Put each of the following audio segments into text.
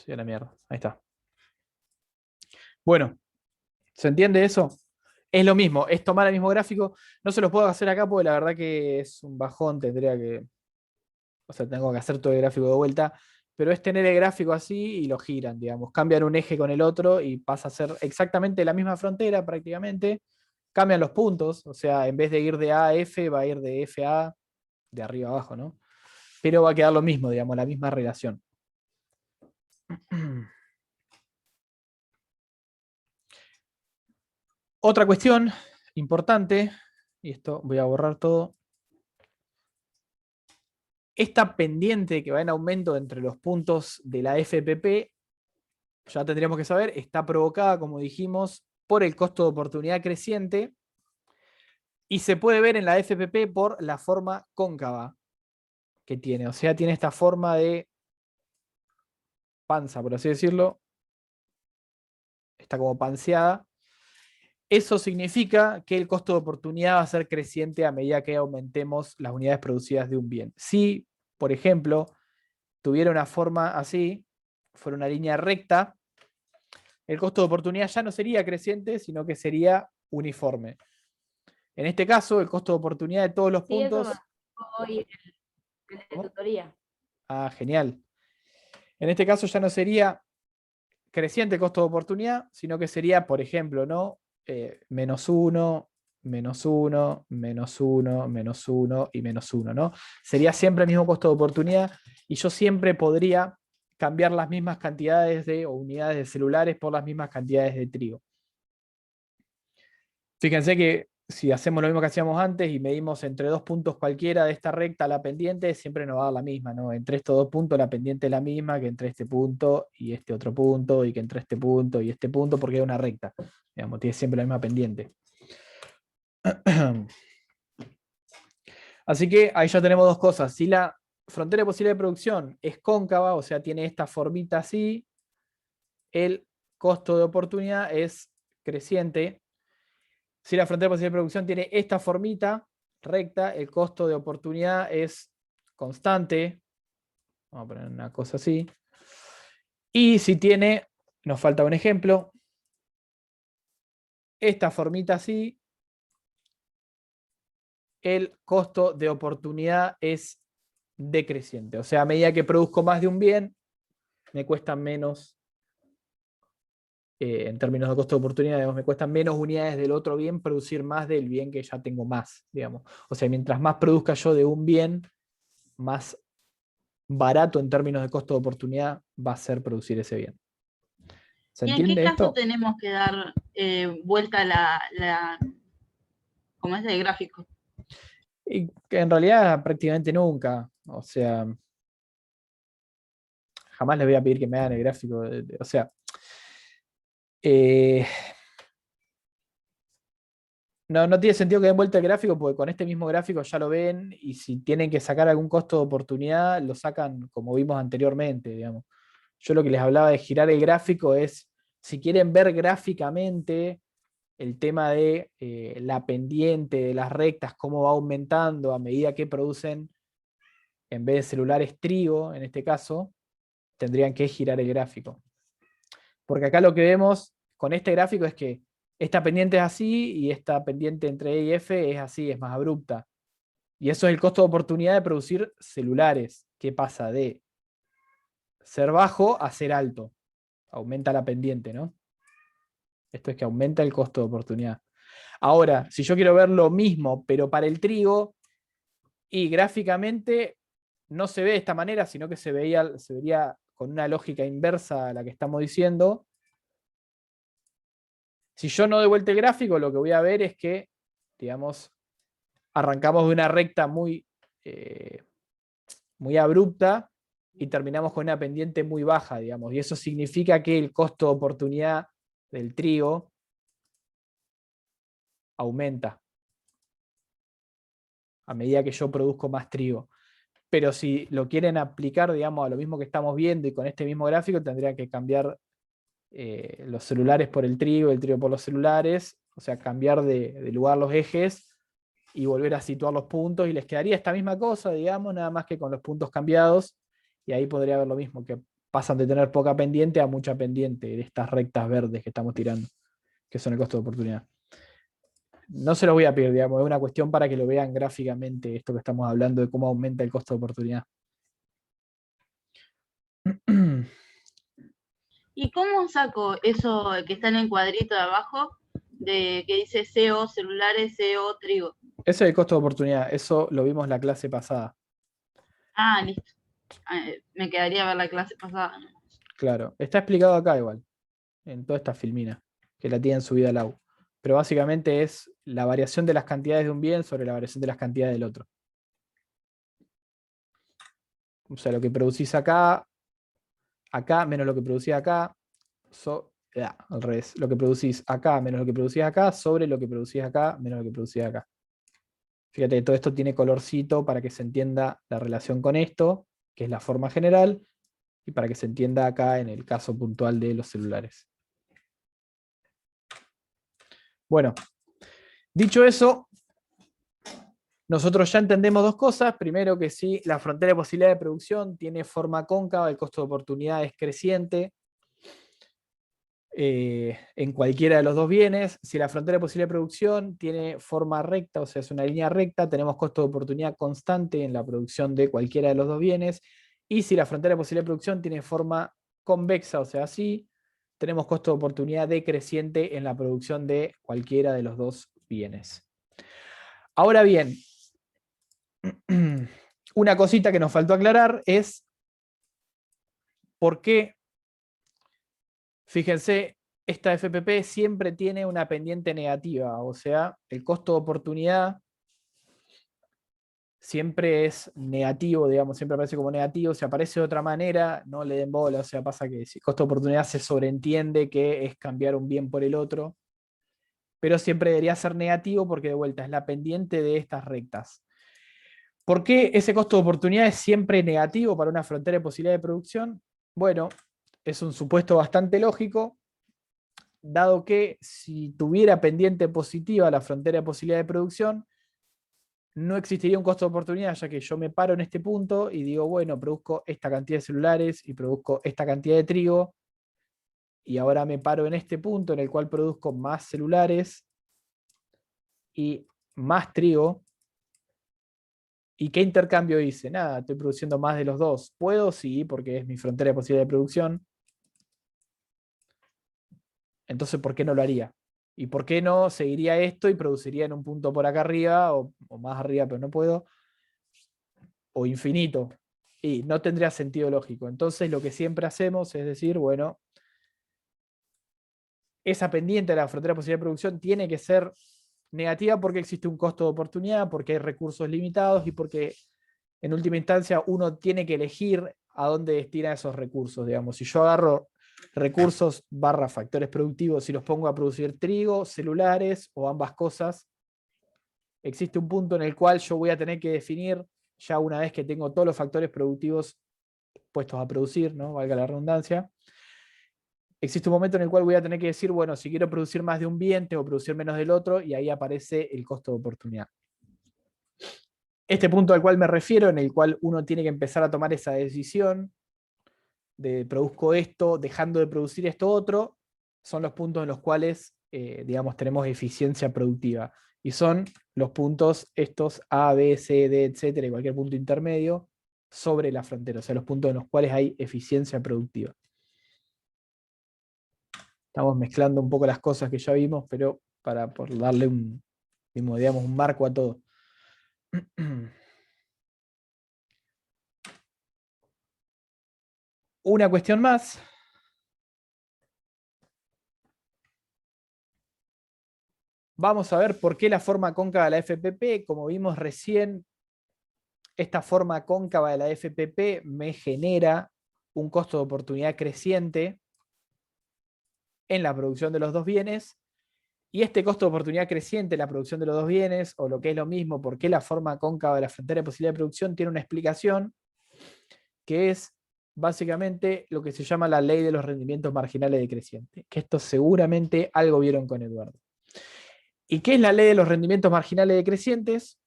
Sí, a la mierda. Ahí está. Bueno, ¿se entiende eso? Es lo mismo, es tomar el mismo gráfico. No se los puedo hacer acá porque la verdad que es un bajón, tendría que. O sea, tengo que hacer todo el gráfico de vuelta. Pero es tener el gráfico así y lo giran, digamos. Cambian un eje con el otro y pasa a ser exactamente la misma frontera prácticamente. Cambian los puntos, o sea, en vez de ir de A a F, va a ir de F a A, de arriba a abajo, ¿no? Pero va a quedar lo mismo, digamos, la misma relación. Otra cuestión importante, y esto voy a borrar todo. Esta pendiente que va en aumento entre los puntos de la FPP, ya tendríamos que saber, está provocada, como dijimos, por el costo de oportunidad creciente y se puede ver en la FPP por la forma cóncava que tiene. O sea, tiene esta forma de panza, por así decirlo. Está como panseada. Eso significa que el costo de oportunidad va a ser creciente a medida que aumentemos las unidades producidas de un bien. Si, por ejemplo, tuviera una forma así, fuera una línea recta, el costo de oportunidad ya no sería creciente, sino que sería uniforme. En este caso, el costo de oportunidad de todos los Sí, eso me puntos. explicó hoy en la ¿Cómo? tutoría. Ah, genial. En este caso ya no sería creciente el costo de oportunidad, sino que sería, por ejemplo, ¿no? Menos 1, menos 1, menos 1, menos 1 y menos 1, ¿no? Sería siempre el mismo costo de oportunidad y yo siempre podría cambiar las mismas cantidades de o unidades de celulares por las mismas cantidades de trigo. Fíjense que si hacemos lo mismo que hacíamos antes y medimos entre dos puntos cualquiera de esta recta la pendiente, siempre nos va a dar la misma, ¿no? Entre estos dos puntos la pendiente es la misma que entre este punto y este otro punto, y que entre este punto y este punto, porque es una recta. Digamos, tiene siempre la misma pendiente. Así que ahí ya tenemos dos cosas. Si la frontera de posibilidad de producción es cóncava, o sea, tiene esta formita así, el costo de oportunidad es creciente. Si la frontera de posibilidad de producción tiene esta formita recta, el costo de oportunidad es constante. Vamos a poner una cosa así. Y si tiene, nos falta un ejemplo, esta formita así, el costo de oportunidad es decreciente. O sea, a medida que produzco más de un bien, me cuesta menos, en términos de costo de oportunidad, digamos, me cuestan menos unidades del otro bien producir más del bien que ya tengo más, digamos. O sea, mientras más produzca yo de un bien, más barato en términos de costo de oportunidad va a ser producir ese bien. ¿Se ¿Y en qué entiende caso esto? tenemos que dar vuelta ¿cómo es el gráfico? Y que en realidad prácticamente nunca. O sea, jamás les voy a pedir que me hagan el gráfico. O sea, eh, no tiene sentido que den vuelta el gráfico porque con este mismo gráfico ya lo ven y si tienen que sacar algún costo de oportunidad, lo sacan como vimos anteriormente, digamos. Yo lo que les hablaba de girar el gráfico es, si quieren ver gráficamente el tema de la pendiente de las rectas, cómo va aumentando a medida que producen, en vez de celulares trigo, en este caso, tendrían que girar el gráfico. Porque acá lo que vemos con este gráfico es que esta pendiente es así y esta pendiente entre E y F es así, es más abrupta. Y eso es el costo de oportunidad de producir celulares, que pasa de ser bajo a ser alto. Aumenta la pendiente, ¿no? Esto es que aumenta el costo de oportunidad. Ahora, si yo quiero ver lo mismo, pero para el trigo, y gráficamente no se ve de esta manera, sino que se vería con una lógica inversa a la que estamos diciendo. Si yo no doy vuelta el gráfico, lo que voy a ver es que, digamos, arrancamos de una recta muy abrupta y terminamos con una pendiente muy baja, digamos. Y eso significa que el costo de oportunidad del trigo aumenta a medida que yo produzco más trigo. Pero si lo quieren aplicar, digamos, a lo mismo que estamos viendo y con este mismo gráfico, tendría que cambiar los celulares por el trigo por los celulares, o sea, cambiar de lugar los ejes y volver a situar los puntos y les quedaría esta misma cosa, digamos, nada más que con los puntos cambiados y ahí podría haber lo mismo, que pasan de tener poca pendiente a mucha pendiente de estas rectas verdes que estamos tirando, que son el costo de oportunidad. No se los voy a pedir, digamos, es una cuestión para que lo vean gráficamente, esto que estamos hablando de cómo aumenta el costo de oportunidad. ¿Y cómo saco eso que está en el cuadrito de abajo, de que dice CO celulares, CO trigo? Ese es el costo de oportunidad, eso lo vimos en la clase pasada. Ah, listo. Me quedaría ver la clase pasada, ¿no? Claro, está explicado acá igual, en toda esta filmina, que la tienen subida al AU. Pero básicamente es la variación de las cantidades de un bien sobre la variación de las cantidades del otro. O sea, lo que producís acá menos lo que producís acá, al revés, lo que producís acá menos lo que producís acá, sobre lo que producís acá menos lo que producís acá. Fíjate, todo esto tiene colorcito para que se entienda la relación con esto, que es la forma general, y para que se entienda acá en el caso puntual de los celulares. Bueno, dicho eso, nosotros ya entendemos dos cosas. Primero, que si la frontera de posibilidad de producción tiene forma cóncava, el costo de oportunidad es creciente en cualquiera de los dos bienes. Si la frontera de posibilidad de producción tiene forma recta, o sea, es una línea recta, tenemos costo de oportunidad constante en la producción de cualquiera de los dos bienes. Y si la frontera de posibilidad de producción tiene forma convexa, o sea, así, tenemos costo de oportunidad decreciente en la producción de cualquiera de los dos bienes. Ahora bien, una cosita que nos faltó aclarar es por qué, fíjense, esta FPP siempre tiene una pendiente negativa, o sea, el costo de oportunidad siempre es negativo, digamos, siempre aparece como negativo. Si aparece de otra manera, no le den bola, o sea, pasa que si costo de oportunidad se sobreentiende que es cambiar un bien por el otro, pero siempre debería ser negativo porque de vuelta es la pendiente de estas rectas. ¿Por qué ese costo de oportunidad es siempre negativo para una frontera de posibilidad de producción? Bueno, es un supuesto bastante lógico, dado que si tuviera pendiente positiva la frontera de posibilidad de producción, no existiría un costo de oportunidad, ya que yo me paro en este punto y digo, bueno, produzco esta cantidad de celulares y produzco esta cantidad de trigo, y ahora me paro en este punto en el cual produzco más celulares y más trigo. ¿Y qué intercambio hice? Nada, estoy produciendo más de los dos. ¿Puedo? Sí, porque es mi frontera de posibilidad de producción. Entonces, ¿por qué no lo haría? ¿Y por qué no seguiría esto y produciría en un punto por acá arriba o más arriba, pero no puedo? O infinito. Y no tendría sentido lógico. Entonces, lo que siempre hacemos es decir, bueno, esa pendiente de la frontera de posibilidad de producción tiene que ser negativa porque existe un costo de oportunidad, porque hay recursos limitados y porque en última instancia uno tiene que elegir a dónde destina esos recursos. Digamos, si yo agarro recursos barra factores productivos y los pongo a producir trigo, celulares o ambas cosas, existe un punto en el cual yo voy a tener que definir, ya una vez que tengo todos los factores productivos puestos a producir, ¿no? Valga la redundancia, existe un momento en el cual voy a tener que decir, bueno, si quiero producir más de un bien, tengo que producir menos del otro, y ahí aparece el costo de oportunidad. Este punto al cual me refiero, en el cual uno tiene que empezar a tomar esa decisión de produzco esto, dejando de producir esto otro, son los puntos en los cuales, digamos, tenemos eficiencia productiva. Y son los puntos estos A, B, C, D, etcétera, y cualquier punto intermedio sobre la frontera, o sea, los puntos en los cuales hay eficiencia productiva. Estamos mezclando un poco las cosas que ya vimos, pero por darle digamos, un marco a todo. Una cuestión más. Vamos a ver por qué la forma cóncava de la FPP. Como vimos recién, esta forma cóncava de la FPP me genera un costo de oportunidad creciente en la producción de los dos bienes. Y este costo de oportunidad creciente en la producción de los dos bienes, o lo que es lo mismo, por qué la forma cóncava de la frontera de posibilidad de producción, tiene una explicación que es básicamente lo que se llama la ley de los rendimientos marginales decrecientes, que esto seguramente algo vieron con Eduardo. ¿Y qué es la ley de los rendimientos marginales decrecientes?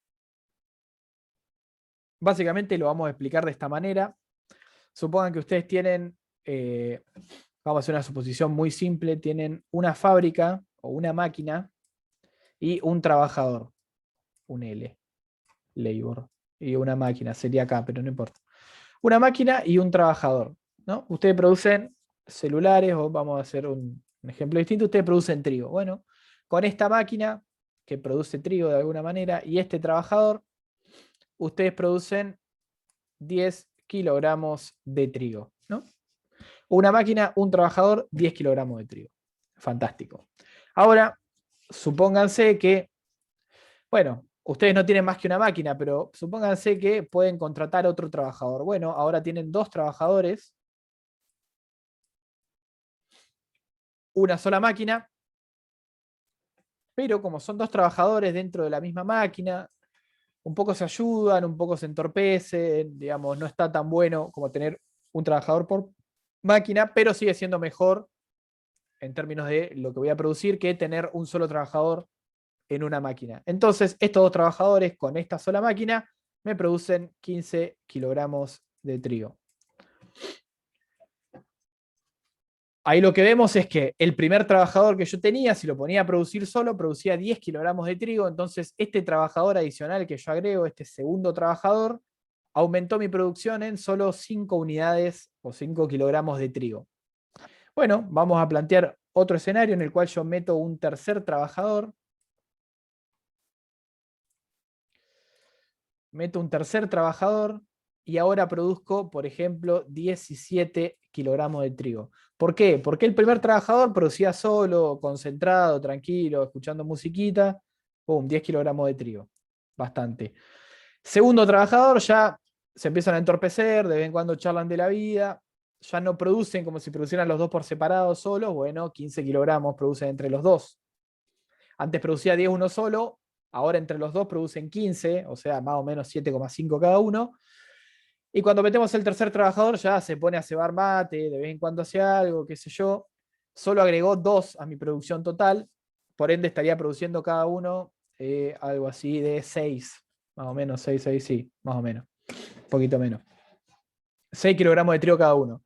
Básicamente lo vamos a explicar de esta manera. Supongan que ustedes tienen vamos a hacer una suposición muy simple, tienen una fábrica o una máquina y un trabajador, un L, labor, y una máquina, sería acá, pero no importa. Una máquina y un trabajador, ¿no? Ustedes producen celulares, o vamos a hacer un ejemplo distinto, ustedes producen trigo. Bueno, con esta máquina que produce trigo de alguna manera y este trabajador, ustedes producen 10 kilogramos de trigo, ¿no? Una máquina, un trabajador, 10 kilogramos de trigo. Fantástico. Ahora, supónganse que, bueno, ustedes no tienen más que una máquina, pero supónganse que pueden contratar otro trabajador. Bueno, ahora tienen dos trabajadores, una sola máquina, pero como son dos trabajadores dentro de la misma máquina, un poco se ayudan, un poco se entorpecen, digamos, no está tan bueno como tener un trabajador por máquina, pero sigue siendo mejor en términos de lo que voy a producir que tener un solo trabajador en una máquina. Entonces, estos dos trabajadores con esta sola máquina me producen 15 kilogramos de trigo. Ahí lo que vemos es que el primer trabajador que yo tenía, si lo ponía a producir solo, producía 10 kilogramos de trigo. Entonces, este trabajador adicional que yo agrego, este segundo trabajador, aumentó mi producción en solo 5 unidades o 5 kilogramos de trigo. Bueno, vamos a plantear otro escenario en el cual yo meto un tercer trabajador. Meto un tercer trabajador y ahora produzco, por ejemplo, 17 kilogramos de trigo. ¿Por qué? Porque el primer trabajador producía solo, concentrado, tranquilo, escuchando musiquita. ¡Pum! 10 kilogramos de trigo. Bastante. Segundo trabajador ya se empiezan a entorpecer, de vez en cuando charlan de la vida, ya no producen como si producieran los dos por separado solos. Bueno, 15 kilogramos producen entre los dos. Antes producía 10 uno solo, ahora entre los dos producen 15, o sea, más o menos 7,5 cada uno. Y cuando metemos el tercer trabajador ya se pone a cebar mate, de vez en cuando hace algo, qué sé yo. Solo agregó 2 a mi producción total, por ende estaría produciendo cada uno algo así de 6, más o menos, 6, 6, sí, más o menos, un poquito menos. 6 kilogramos de trigo cada uno.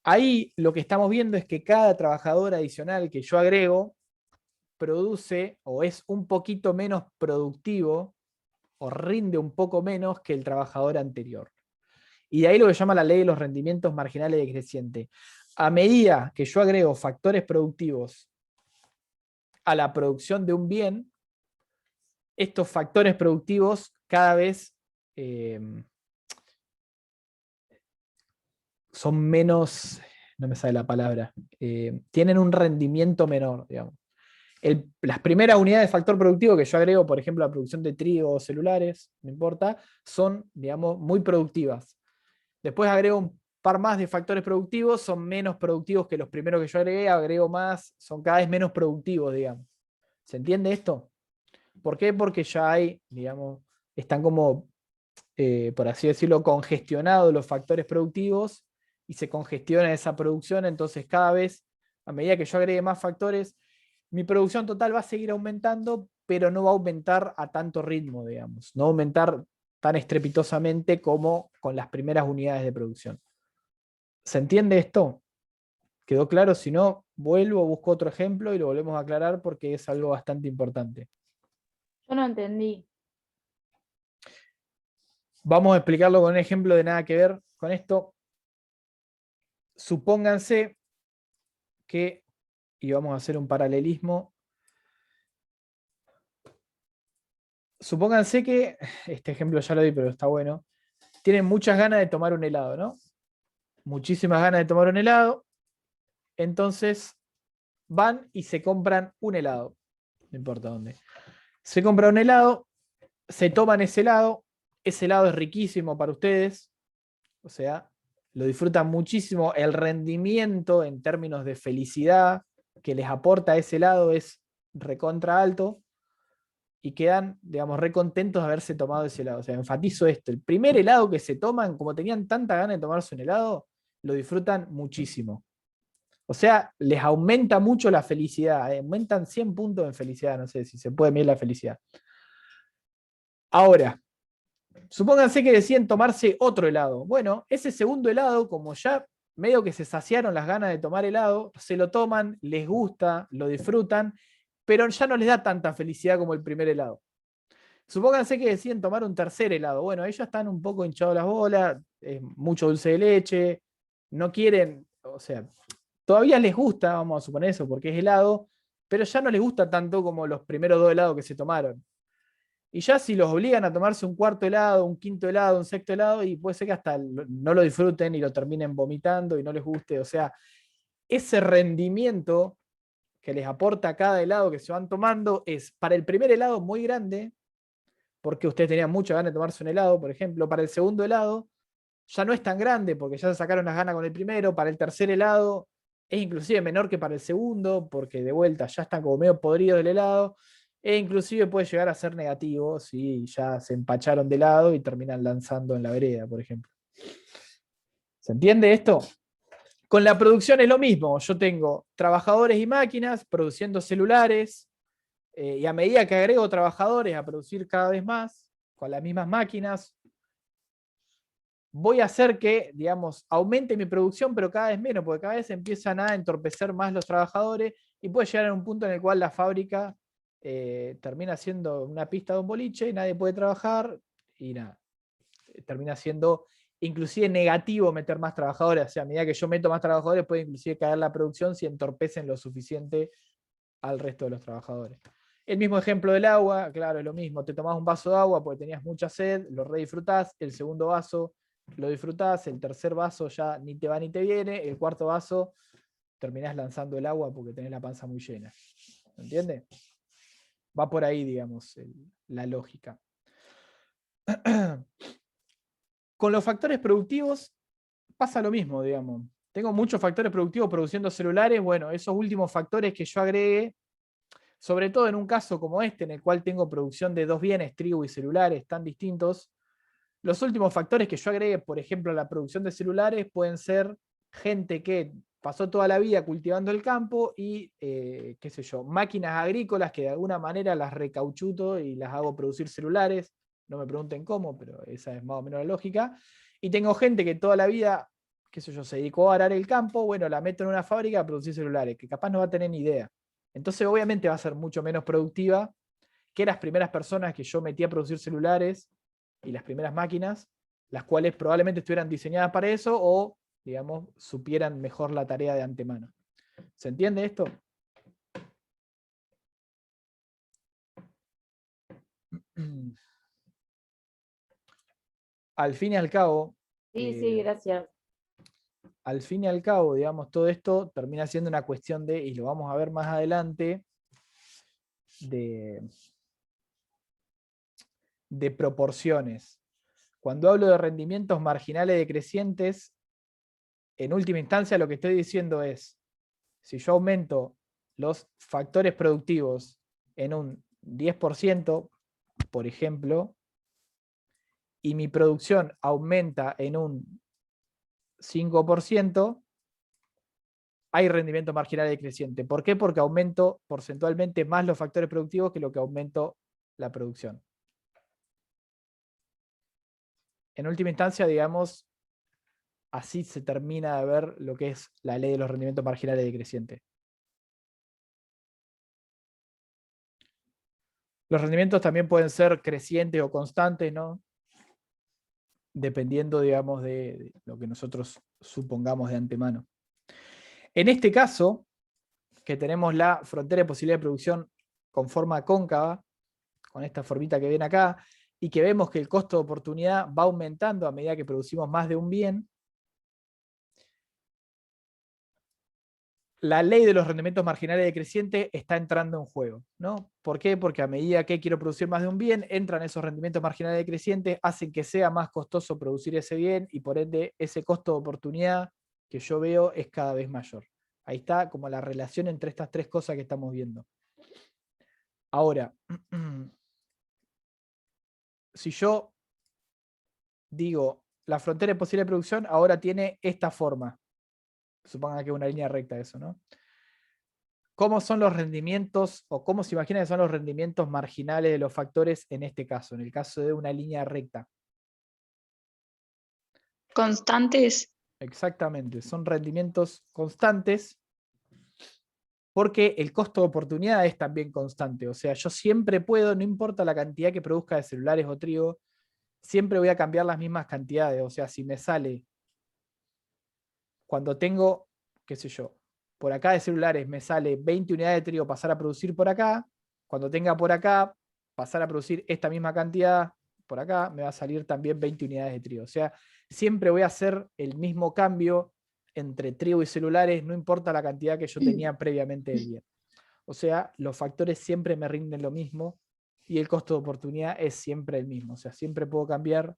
Ahí lo que estamos viendo es que cada trabajador adicional que yo agrego produce o es un poquito menos productivo o rinde un poco menos que el trabajador anterior. Y de ahí lo que se llama la ley de los rendimientos marginales decrecientes. A medida que yo agrego factores productivos a la producción de un bien, estos factores productivos cada vez son menos, no me sale la palabra, tienen un rendimiento menor, digamos. Las primeras unidades de factor productivo que yo agrego, por ejemplo, la producción de trigo o celulares, no importa, son, digamos, muy productivas. Después agrego un par más de factores productivos, son menos productivos que los primeros que yo agregué, agrego más, son cada vez menos productivos, digamos. ¿Se entiende esto? ¿Por qué? Porque ya hay, digamos, están como, por así decirlo, congestionados los factores productivos y se congestiona esa producción, entonces cada vez, a medida que yo agregue más factores, mi producción total va a seguir aumentando, pero no va a aumentar a tanto ritmo, digamos. No va a aumentar tan estrepitosamente como con las primeras unidades de producción. ¿Se entiende esto? ¿Quedó claro? Si no, vuelvo, busco otro ejemplo y lo volvemos a aclarar porque es algo bastante importante. Yo no entendí. Vamos a explicarlo con un ejemplo de nada que ver con esto. Supónganse que, y vamos a hacer un paralelismo, supónganse que, este ejemplo ya lo di, pero está bueno, tienen muchas ganas de tomar un helado, ¿no? Muchísimas ganas de tomar un helado, entonces van y se compran un helado, no importa dónde. Se compran un helado, se toman ese helado es riquísimo para ustedes, o sea, lo disfrutan muchísimo, el rendimiento en términos de felicidad que les aporta ese helado es recontra alto, y quedan, digamos, re contentos de haberse tomado ese helado. O sea, enfatizo esto, el primer helado que se toman, como tenían tanta ganas de tomarse un helado, lo disfrutan muchísimo. O sea, les aumenta mucho la felicidad, aumentan 100 puntos en felicidad, no sé si se puede medir la felicidad. Ahora, supónganse que deciden tomarse otro helado. Bueno, ese segundo helado, como ya medio que se saciaron las ganas de tomar helado, se lo toman, les gusta, lo disfrutan, pero ya no les da tanta felicidad como el primer helado. Supónganse que deciden tomar un tercer helado. Bueno, ellos están un poco hinchados las bolas, mucho dulce de leche, no quieren, o sea, todavía les gusta, vamos a suponer eso, porque es helado, pero ya no les gusta tanto como los primeros 2 helados que se tomaron. Y ya si los obligan a tomarse un cuarto helado, un quinto helado, un sexto helado, y puede ser que hasta no lo disfruten y lo terminen vomitando y no les guste. O sea, ese rendimiento que les aporta cada helado que se van tomando es para el primer helado muy grande, porque ustedes tenían mucha ganas de tomarse un helado, por ejemplo. Para el segundo helado ya no es tan grande, porque ya se sacaron las ganas con el primero. Para el tercer helado es inclusive menor que para el segundo, porque de vuelta ya están como medio podridos del helado. E inclusive puede llegar a ser negativo si ya se empacharon de helado y terminan lanzando en la vereda, por ejemplo. ¿Se entiende esto? Con la producción es lo mismo. Yo tengo trabajadores y máquinas produciendo celulares, y a medida que agrego trabajadores a producir cada vez más, con las mismas máquinas, voy a hacer que, digamos, aumente mi producción, pero cada vez menos, porque cada vez empiezan a entorpecer más los trabajadores y puede llegar a un punto en el cual la fábrica termina siendo una pista de un boliche y nadie puede trabajar y nada. Termina siendo inclusive negativo meter más trabajadores. O sea, a medida que yo meto más trabajadores puede inclusive caer la producción si entorpecen lo suficiente al resto de los trabajadores. El mismo ejemplo del agua, claro, es lo mismo. Te tomás un vaso de agua porque tenías mucha sed, lo redisfrutás, el segundo vaso lo disfrutás, el tercer vaso ya ni te va ni te viene, el cuarto vaso terminás lanzando el agua porque tenés la panza muy llena. ¿Se entiende? Va por ahí, digamos, la lógica. Con los factores productivos pasa lo mismo, digamos. Tengo muchos factores productivos produciendo celulares. Bueno, esos últimos factores que yo agregue, sobre todo en un caso como este, en el cual tengo producción de 2 bienes, trigo y celulares, tan distintos, los últimos factores que yo agregue, por ejemplo, a la producción de celulares, pueden ser gente que pasó toda la vida cultivando el campo y, qué sé yo, máquinas agrícolas que de alguna manera las recauchuto y las hago producir celulares. No me pregunten cómo, pero esa es más o menos la lógica. Y tengo gente que toda la vida, qué sé yo, se dedicó a arar el campo, bueno, la meto en una fábrica a producir celulares, que capaz no va a tener ni idea. Entonces, obviamente va a ser mucho menos productiva que las primeras personas que yo metí a producir celulares y las primeras máquinas, las cuales probablemente estuvieran diseñadas para eso o, digamos, supieran mejor la tarea de antemano. ¿Se entiende esto? Al fin y al cabo, Sí, gracias. al fin y al cabo, digamos, todo esto termina siendo una cuestión de, y lo vamos a ver más adelante, de proporciones. Cuando hablo de rendimientos marginales decrecientes, en última instancia lo que estoy diciendo es, si yo aumento los factores productivos en un 10%, por ejemplo, y mi producción aumenta en un 5%, hay rendimiento marginal decreciente. ¿Por qué? Porque aumento porcentualmente más los factores productivos que lo que aumento la producción. En última instancia, digamos, así se termina de ver lo que es la ley de los rendimientos marginales decrecientes. Los rendimientos también pueden ser crecientes o constantes, ¿no? Dependiendo, digamos, de lo que nosotros supongamos de antemano. En este caso, que tenemos la frontera de posibilidad de producción con forma cóncava, con esta formita que ven acá, y que vemos que el costo de oportunidad va aumentando a medida que producimos más de un bien, la ley de los rendimientos marginales decrecientes está entrando en juego, ¿no? ¿Por qué? Porque a medida que quiero producir más de un bien, entran esos rendimientos marginales decrecientes, hacen que sea más costoso producir ese bien y por ende ese costo de oportunidad que yo veo es cada vez mayor. Ahí está como la relación entre estas tres cosas que estamos viendo. Ahora, si yo digo, la frontera de posible producción ahora tiene esta forma. Supongan que es una línea recta eso, ¿no? ¿Cómo son los rendimientos o cómo se imagina que son los rendimientos marginales de los factores en este caso, en el caso de una línea recta? Constantes. Exactamente, son rendimientos constantes porque el costo de oportunidad es también constante. O sea, yo siempre puedo, no importa la cantidad que produzca de celulares o trigo, siempre voy a cambiar las mismas cantidades. O sea, si me sale, cuando tengo, qué sé yo, por acá de celulares me sale 20 unidades de trigo pasar a producir por acá, cuando tenga por acá, pasar a producir esta misma cantidad por acá, me va a salir también 20 unidades de trigo. O sea, siempre voy a hacer el mismo cambio entre trigo y celulares, no importa la cantidad que yo tenía previamente del bien. O sea, los factores siempre me rinden lo mismo y el costo de oportunidad es siempre el mismo. O sea, siempre puedo cambiar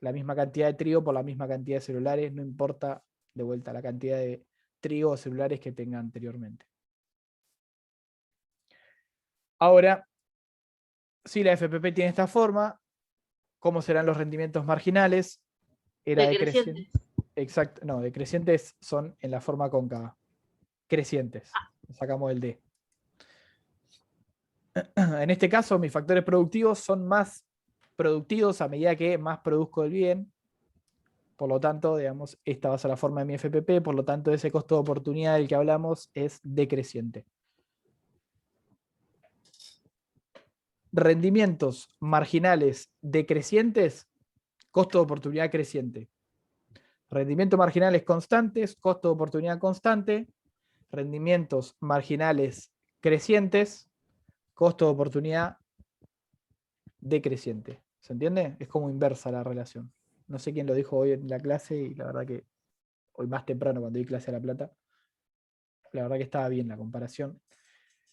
la misma cantidad de trigo por la misma cantidad de celulares, no importa de vuelta la cantidad de trigo o celulares que tenga anteriormente. Ahora, si la FPP tiene esta forma, ¿cómo serán los rendimientos marginales? Era decreciente. Decrecientes. Exacto, no, decrecientes son en la forma cóncava. Crecientes. Sacamos el D. En este caso, mis factores productivos son más productivos a medida que más produzco el bien. Por lo tanto, digamos, esta va a ser la forma de mi FPP, por lo tanto, ese costo de oportunidad del que hablamos es decreciente. Rendimientos marginales decrecientes, costo de oportunidad creciente. Rendimientos marginales constantes, costo de oportunidad constante. Rendimientos marginales crecientes, costo de oportunidad decreciente. ¿Se entiende? Es como inversa la relación. No sé quién lo dijo hoy en la clase y la verdad que hoy más temprano cuando di clase a La Plata, la verdad que estaba bien la comparación.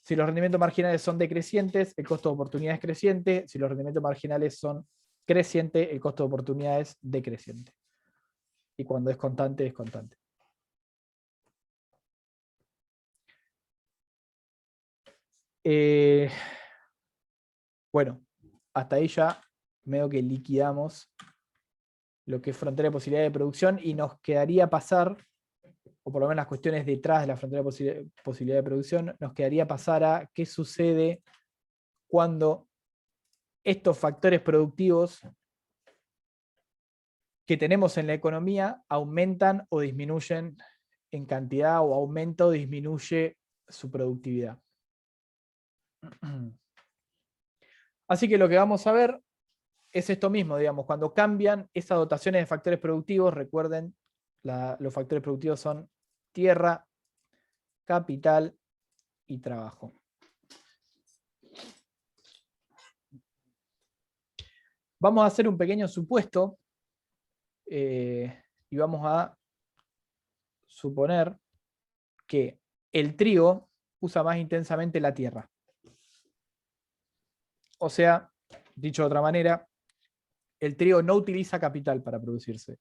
Si los rendimientos marginales son decrecientes, el costo de oportunidad es creciente. Si los rendimientos marginales son crecientes, el costo de oportunidad es decreciente. Y cuando es constante, es constante. Bueno, hasta ahí ya veo que liquidamos lo que es frontera de posibilidad de producción y nos quedaría pasar, o por lo menos las cuestiones detrás de la frontera de posibilidad de producción, nos quedaría pasar a qué sucede cuando estos factores productivos que tenemos en la economía aumentan o disminuyen en cantidad o aumenta o disminuye su productividad. Así que lo que vamos a ver es esto mismo, digamos, cuando cambian esas dotaciones de factores productivos, recuerden, los factores productivos son tierra, capital y trabajo. Vamos a hacer un pequeño supuesto y vamos a suponer que el trigo usa más intensamente la tierra. O sea, dicho de otra manera, el trigo no utiliza capital para producirse,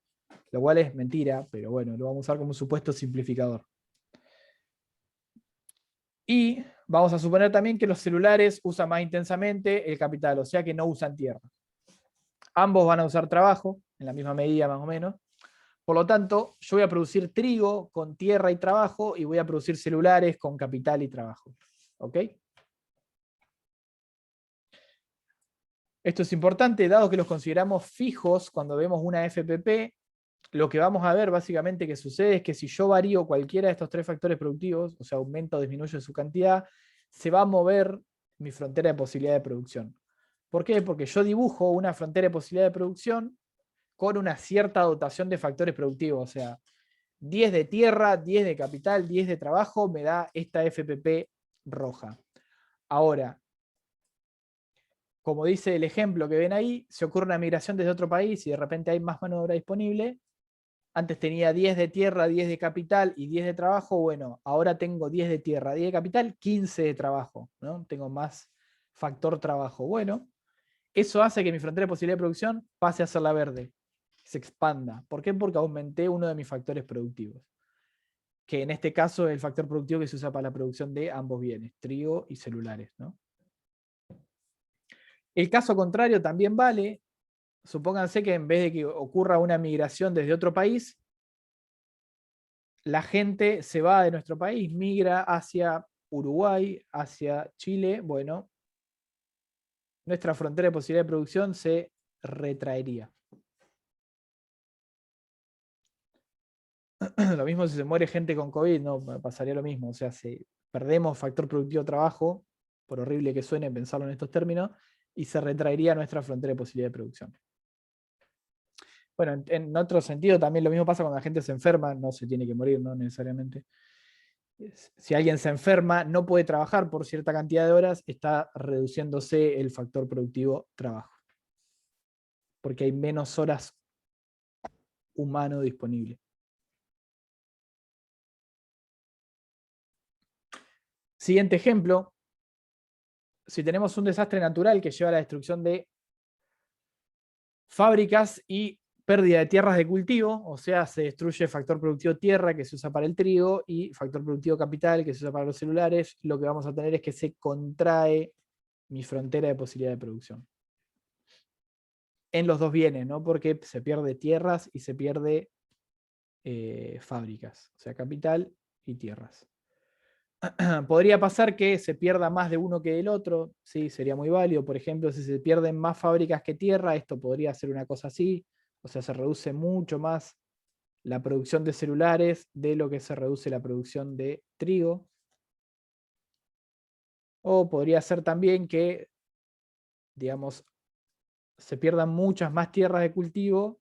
lo cual es mentira, pero bueno, lo vamos a usar como un supuesto simplificador. Y vamos a suponer también que los celulares usan más intensamente el capital, o sea que no usan tierra. Ambos van a usar trabajo, en la misma medida más o menos. Por lo tanto, yo voy a producir trigo con tierra y trabajo y voy a producir celulares con capital y trabajo. ¿Ok? Esto es importante, dado que los consideramos fijos cuando vemos una FPP, lo que vamos a ver básicamente que sucede es que si yo varío cualquiera de estos tres factores productivos, o sea, aumenta o disminuye su cantidad, se va a mover mi frontera de posibilidad de producción. ¿Por qué? Porque yo dibujo una frontera de posibilidad de producción con una cierta dotación de factores productivos, o sea, 10 de tierra, 10 de capital, 10 de trabajo, me da esta FPP roja. Ahora, como dice el ejemplo que ven ahí, se ocurre una migración desde otro país y de repente hay más mano de obra disponible. Antes tenía 10 de tierra, 10 de capital y 10 de trabajo. Bueno, ahora tengo 10 de tierra, 10 de capital, 15 de trabajo, ¿no? Tengo más factor trabajo. Bueno, eso hace que mi frontera de posibilidad de producción pase a ser la verde, se expanda. ¿Por qué? Porque aumenté uno de mis factores productivos, que en este caso es el factor productivo que se usa para la producción de ambos bienes, trigo y celulares, ¿no? El caso contrario también vale. Supónganse que en vez de que ocurra una migración desde otro país, la gente se va de nuestro país, migra hacia Uruguay, hacia Chile. Bueno, nuestra frontera de posibilidad de producción se retraería. Lo mismo si se muere gente con COVID, no pasaría lo mismo. O sea, si perdemos factor productivo trabajo, por horrible que suene pensarlo en estos términos, y se retraería nuestra frontera de posibilidad de producción. Bueno, en otro sentido también lo mismo pasa cuando la gente se enferma, no se tiene que morir, no necesariamente. Si alguien se enferma, no puede trabajar por cierta cantidad de horas, está reduciéndose el factor productivo trabajo. Porque hay menos horas humano disponible. Siguiente ejemplo. Si tenemos un desastre natural que lleva a la destrucción de fábricas y pérdida de tierras de cultivo, o sea, se destruye factor productivo tierra que se usa para el trigo y factor productivo capital que se usa para los celulares, lo que vamos a tener es que se contrae mi frontera de posibilidad de producción. En los dos bienes, ¿no? Porque se pierde tierras y se pierde fábricas, o sea, capital y tierras. Podría pasar que se pierda más de uno que del otro, sí, sería muy válido. Por ejemplo, si se pierden más fábricas que tierra, esto podría ser una cosa así, o sea, se reduce mucho más la producción de celulares de lo que se reduce la producción de trigo. O podría ser también que, digamos, se pierdan muchas más tierras de cultivo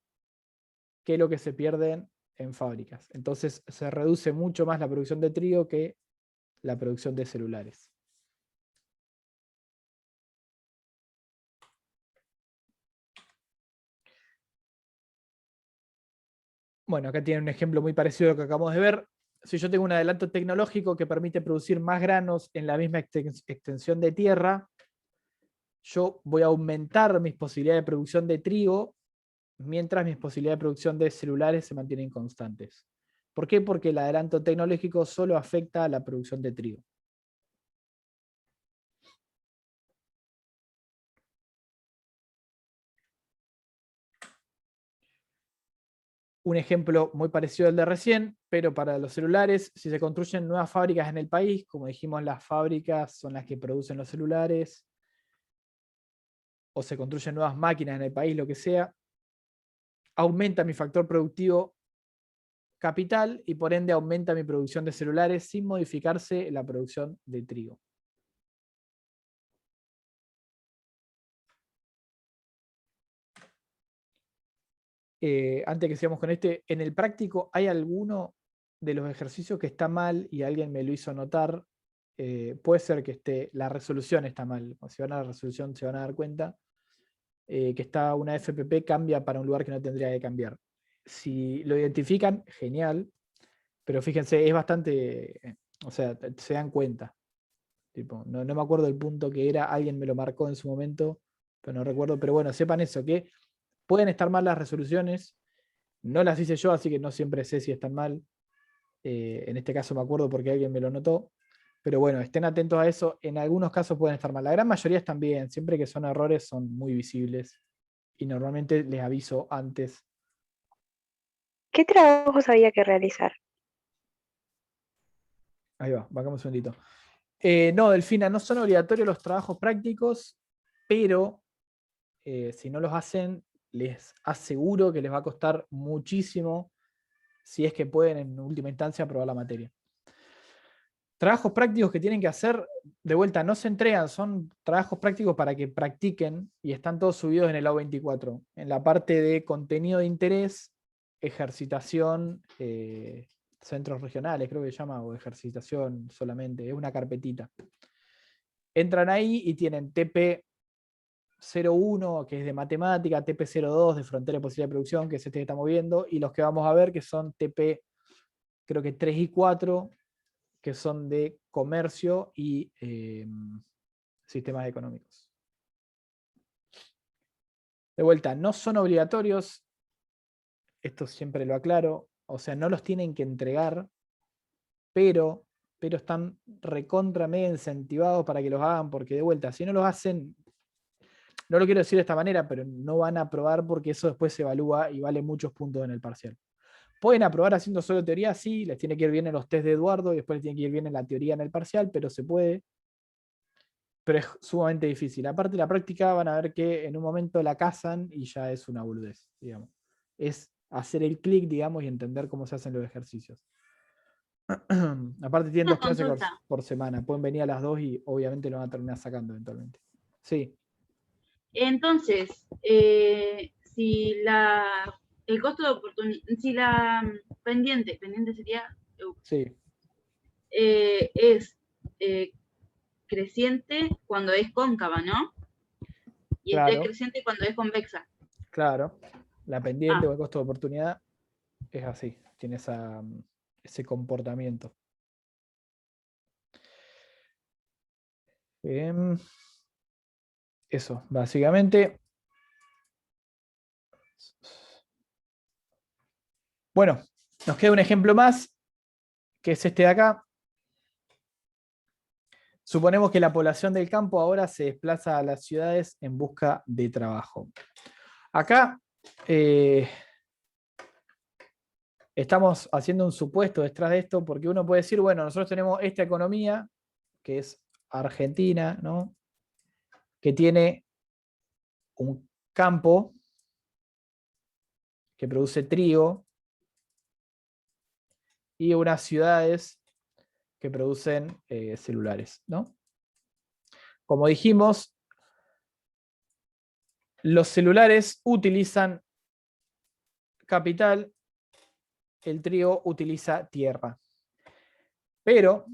que lo que se pierden en fábricas. Entonces se reduce mucho más la producción de trigo que la producción de celulares. Bueno, acá tiene un ejemplo muy parecido a lo que acabamos de ver. Si yo tengo un adelanto tecnológico que permite producir más granos en la misma extensión de tierra, yo voy a aumentar mis posibilidades de producción de trigo mientras mis posibilidades de producción de celulares se mantienen constantes. ¿Por qué? Porque el adelanto tecnológico solo afecta a la producción de trigo. Un ejemplo muy parecido al de recién, pero para los celulares, si se construyen nuevas fábricas en el país, como dijimos, las fábricas son las que producen los celulares, o se construyen nuevas máquinas en el país, lo que sea, aumenta mi factor productivo capital y por ende aumenta mi producción de celulares sin modificarse la producción de trigo. Antes que sigamos con este, en el práctico, ¿hay alguno de los ejercicios que está mal y alguien me lo hizo notar? Puede ser que la resolución está mal. O si van a la resolución se van a dar cuenta que está una FPP cambia para un lugar que no tendría que cambiar. Si lo identifican, genial, pero fíjense, es bastante, o sea, se dan cuenta. Tipo, no me acuerdo el punto que era, alguien me lo marcó en su momento, pero no recuerdo, pero bueno, sepan eso, que pueden estar mal las resoluciones, no las hice yo, así que no siempre sé si están mal. En este caso me acuerdo porque alguien me lo notó. Pero bueno, estén atentos a eso. En algunos casos pueden estar mal. La gran mayoría están bien. Siempre que son errores son muy visibles. Y normalmente les aviso antes. ¿Qué trabajos había que realizar? Ahí va, vamos un segundito. No, Delfina, no son obligatorios los trabajos prácticos, pero si no los hacen, les aseguro que les va a costar muchísimo si es que pueden en última instancia aprobar la materia. Trabajos prácticos que tienen que hacer, de vuelta, no se entregan, son trabajos prácticos para que practiquen y están todos subidos en el A24. En la parte de contenido de interés, ejercitación, centros regionales, creo que se llama, o ejercitación solamente, es una carpetita. Entran ahí y tienen TP01, que es de matemática, TP02 de frontera de posibilidad de producción, que es este que estamos viendo, y los que vamos a ver que son TP, creo que 3 y 4, que son de comercio y sistemas económicos. De vuelta, no son obligatorios, esto siempre lo aclaro, o sea, no los tienen que entregar, pero están recontra mega incentivados para que los hagan, porque de vuelta, si no los hacen, no lo quiero decir de esta manera, pero no van a aprobar porque eso después se evalúa y vale muchos puntos en el parcial. ¿Pueden aprobar haciendo solo teoría? Sí, les tiene que ir bien en los test de Eduardo y después les tiene que ir bien en la teoría en el parcial, pero se puede. Pero es sumamente difícil. Aparte de la práctica, van a ver que en un momento la cazan y ya es una boludez, digamos. Es hacer el clic, digamos, y entender cómo se hacen los ejercicios. Aparte tienen Una 2 clases consulta. por semana. Pueden venir a las 2 y obviamente lo van a terminar sacando eventualmente. Sí. Entonces, si el costo de oportunidad, si la pendiente sería, Sí. es creciente cuando es cóncava, ¿no? Y es Claro, decreciente cuando es convexa. claro. La pendiente Ah, o el costo de oportunidad es así, tiene ese comportamiento. Eso, básicamente. Bueno, nos queda un ejemplo más, que es este de acá. Suponemos que la población del campo ahora se desplaza a las ciudades en busca de trabajo. Acá estamos haciendo un supuesto detrás de esto, porque uno puede decir, bueno, nosotros tenemos esta economía, que es Argentina, ¿no? Que tiene un campo que produce trigo y unas ciudades que producen celulares, ¿no? Como dijimos, los celulares utilizan capital, el trigo utiliza tierra. Pero,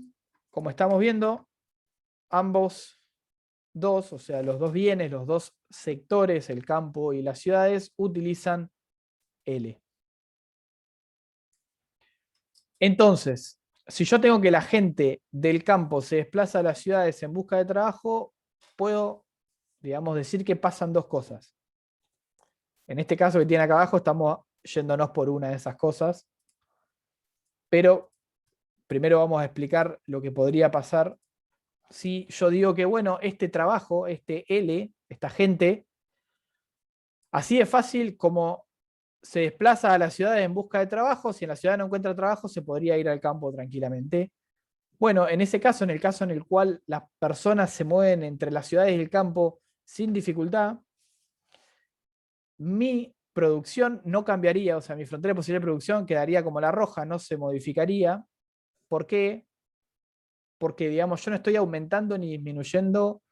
como estamos viendo, ambos dos, o sea, los dos bienes, los dos sectores, el campo y las ciudades, utilizan L. Entonces, si yo tengo que la gente del campo se desplaza a las ciudades en busca de trabajo, puedo, digamos, decir que pasan 2 cosas. En este caso que tiene acá abajo, estamos yéndonos por una de esas cosas, pero primero vamos a explicar lo que podría pasar si yo digo que, bueno, este trabajo, este L, esta gente, así de fácil como se desplaza a las ciudades en busca de trabajo, si en la ciudad no encuentra trabajo, se podría ir al campo tranquilamente. Bueno, en ese caso, en el caso en el cual las personas se mueven entre las ciudades y el campo sin dificultad, mi producción no cambiaría, o sea, mi frontera de posible producción quedaría como la roja, no se modificaría. ¿Por qué? Porque, digamos, yo no estoy aumentando ni disminuyendo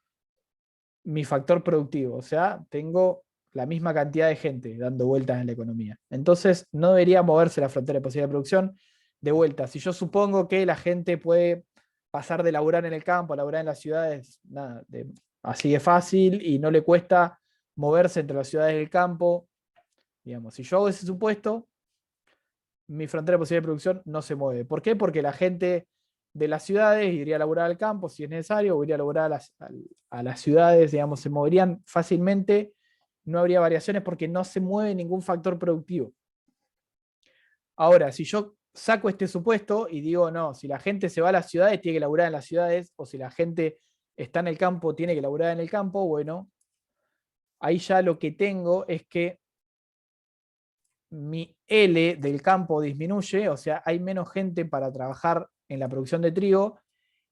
mi factor productivo, o sea, tengo la misma cantidad de gente dando vueltas en la economía. Entonces, no debería moverse la frontera de posibilidad de producción de vuelta. Si yo supongo que la gente puede pasar de laburar en el campo a laburar en las ciudades, nada, así de fácil y no le cuesta moverse entre las ciudades y el campo, digamos, si yo hago ese supuesto, mi frontera de posibilidad de producción no se mueve. ¿Por qué? Porque la gente de las ciudades iría a laburar al campo si es necesario, o iría a laburar a las ciudades, digamos, se moverían fácilmente, no habría variaciones porque no se mueve ningún factor productivo. Ahora, si yo saco este supuesto y digo, no, si la gente se va a las ciudades, tiene que laburar en las ciudades, o si la gente está en el campo, tiene que laburar en el campo, bueno, ahí ya lo que tengo es que mi L del campo disminuye, o sea, hay menos gente para trabajar en la producción de trigo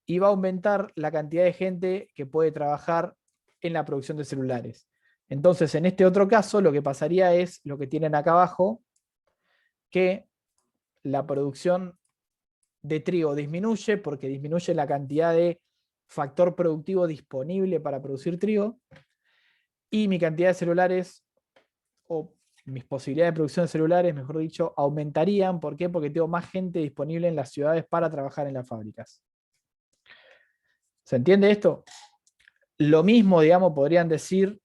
y va a aumentar la cantidad de gente que puede trabajar en la producción de celulares. Entonces, en este otro caso, lo que pasaría es lo que tienen acá abajo, que la producción de trigo disminuye porque disminuye la cantidad de factor productivo disponible para producir trigo y mi cantidad de celulares o mis posibilidades de producción de celulares, mejor dicho, aumentarían. ¿Por qué? Porque tengo más gente disponible en las ciudades para trabajar en las fábricas. ¿Se entiende esto? Lo mismo, digamos, podrían decir,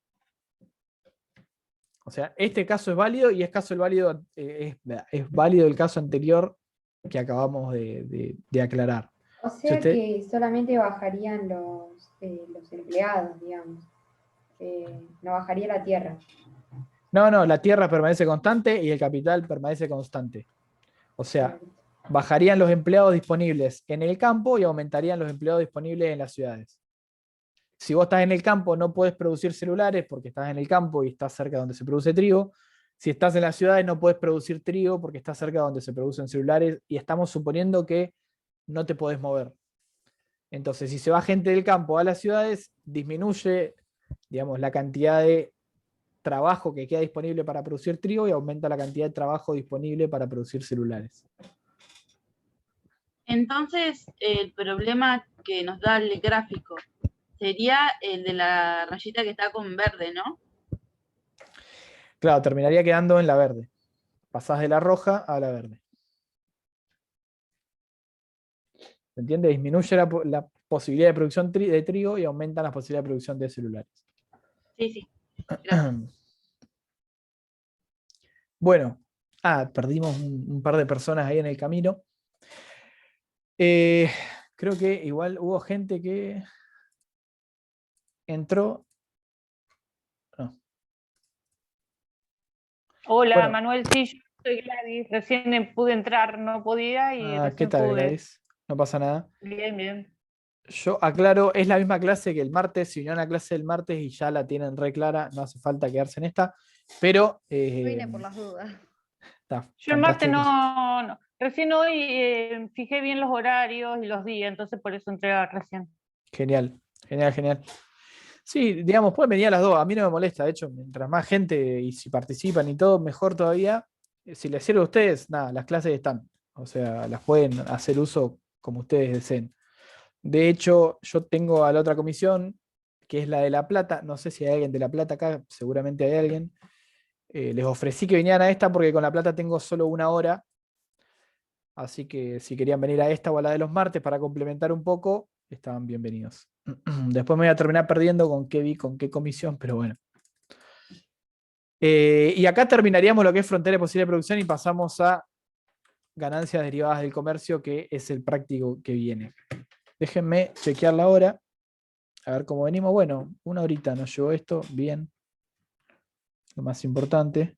o sea, este caso es válido y es válido, es válido el caso anterior que acabamos de aclarar. O Si sea usted, que solamente bajarían los empleados, digamos. No bajaría la tierra. no, la tierra permanece constante y el capital permanece constante. O sea, Claro. bajarían los empleados disponibles en el campo y aumentarían los empleados disponibles en las ciudades. Si vos estás en el campo, no puedes producir celulares porque estás en el campo y estás cerca de donde se produce trigo. Si estás en las ciudades, no puedes producir trigo porque estás cerca de donde se producen celulares y estamos suponiendo que no te podés mover. Entonces, si se va gente del campo a las ciudades, disminuye, digamos, la cantidad de trabajo que queda disponible para producir trigo y aumenta la cantidad de trabajo disponible para producir celulares. Entonces, el problema que nos da el gráfico sería el de la rayita que está con verde, ¿no? Claro, terminaría quedando en la verde. Pasás de la roja a la verde. ¿Se entiende? Disminuye la posibilidad de producción de trigo y aumenta la posibilidad de producción de celulares. Sí, sí. Gracias. Bueno, perdimos un par de personas ahí en el camino. Creo que igual hubo gente que entró. No. Hola, Bueno. Manuel, sí, yo soy Gladys. Recién pude entrar, no podía y ¿Qué recién tal, pude. Gladys? No pasa nada. Bien, bien. Yo aclaro, es la misma clase que el martes, se unió a la clase del martes y ya la tienen re clara, no hace falta quedarse en esta, pero... Yo vine por las dudas. Está Yo el martes fantástico. no. Recién hoy fijé bien los horarios y los días, entonces por eso entré recién. Genial, genial, genial. Sí, digamos, pueden venir a las dos, a mí no me molesta, de hecho, mientras más gente y si participan y todo, mejor todavía. Si les sirve a ustedes, nada, las clases están, o sea, las pueden hacer uso como ustedes deseen. De hecho, yo tengo a la otra comisión, que es la de La Plata, no sé si hay alguien de La Plata acá, seguramente hay alguien. Les ofrecí que vinieran a esta porque con La Plata tengo solo 1 hora, así que si querían venir a esta o a la de los martes para complementar un poco, estaban bienvenidos. Después me voy a terminar perdiendo con qué vi, con qué comisión, pero bueno. Y acá terminaríamos lo que es frontera de posible producción y pasamos a ganancias derivadas del comercio, que es el práctico que viene. Déjenme chequear la hora, a ver cómo venimos. Bueno, 1 horita nos llevó esto, bien. Lo más importante.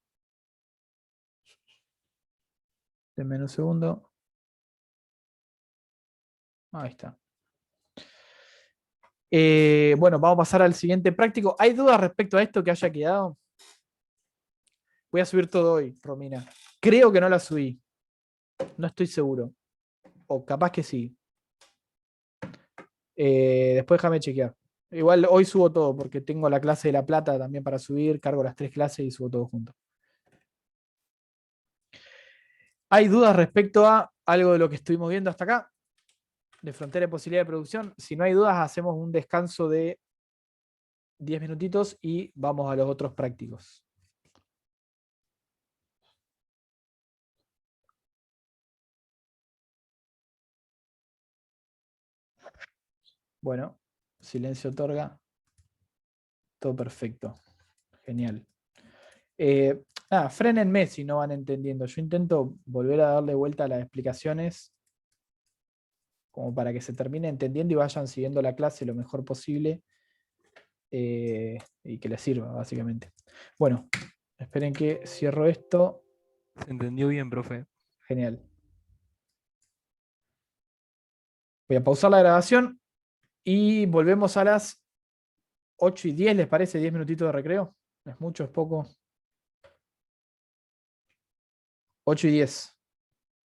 Denme un segundo. Ahí está. Bueno, vamos a pasar al siguiente práctico. ¿Hay dudas respecto a esto que haya quedado? Voy a subir todo hoy, Romina. Creo que no la subí. No estoy seguro. O capaz que sí. Después déjame chequear. Igual hoy subo todo porque tengo la clase de La Plata también para subir. Cargo las 3 clases y subo todo junto. ¿Hay dudas respecto a algo de lo que estuvimos viendo hasta acá? De frontera de posibilidad de producción. Si no hay dudas, hacemos un descanso de 10 minutitos y vamos a los otros prácticos. Bueno, silencio otorga. Todo perfecto. Genial. Frénenme si no van entendiendo. Yo intento volver a darle vuelta a las explicaciones como para que se termine entendiendo y vayan siguiendo la clase lo mejor posible y que les sirva, básicamente. Bueno, esperen que cierro esto. Se entendió bien, profe. Genial. Voy a pausar la grabación y volvemos a las 8:10, ¿les parece? 10 minutitos de recreo. ¿Es mucho? ¿Es poco? 8:10.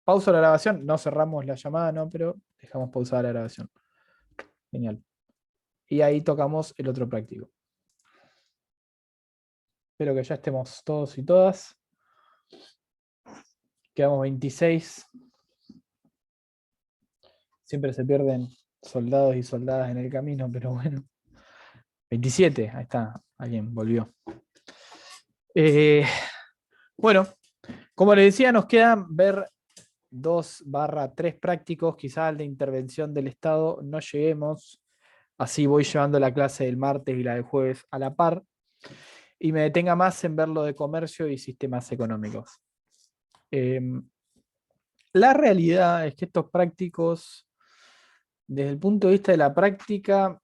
Pausa la grabación. No cerramos la llamada, no, pero dejamos pausada la grabación. Genial. Y ahí tocamos el otro práctico. Espero que ya estemos todos y todas. Quedamos 26. Siempre se pierden soldados y soldadas en el camino, pero bueno. 27, ahí está. Alguien volvió. Bueno, como les decía, nos quedan ver 2/3 prácticos. Quizá al de intervención del Estado no lleguemos. Así voy llevando la clase del martes y la del jueves a la par. Y me detenga más en ver lo de comercio y sistemas económicos. La realidad es que estos prácticos, desde el punto de vista de la práctica,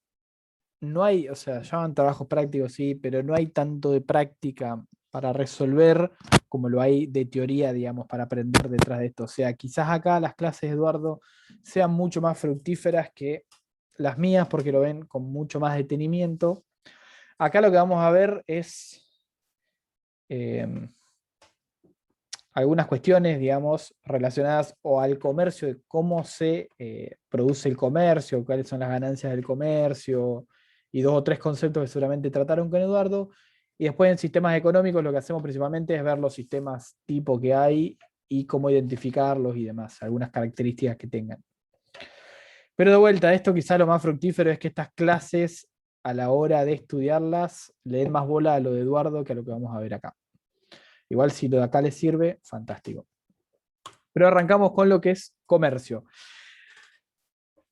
no hay, o sea, llaman trabajos prácticos, sí, pero no hay tanto de práctica para resolver como lo hay de teoría, digamos, para aprender detrás de esto. O sea, quizás acá las clases de Eduardo sean mucho más fructíferas que las mías porque lo ven con mucho más detenimiento. Acá lo que vamos a ver es algunas cuestiones, digamos, relacionadas o al comercio, de cómo se produce el comercio, cuáles son las ganancias del comercio, y 2 o 3 conceptos que seguramente trataron con Eduardo, Y después en sistemas económicos lo que hacemos principalmente es ver los sistemas tipo que hay y cómo identificarlos y demás, algunas características que tengan. Pero de vuelta, esto quizá lo más fructífero es que estas clases, a la hora de estudiarlas, le den más bola a lo de Eduardo que a lo que vamos a ver acá. Igual si lo de acá les sirve, fantástico. Pero arrancamos con lo que es comercio.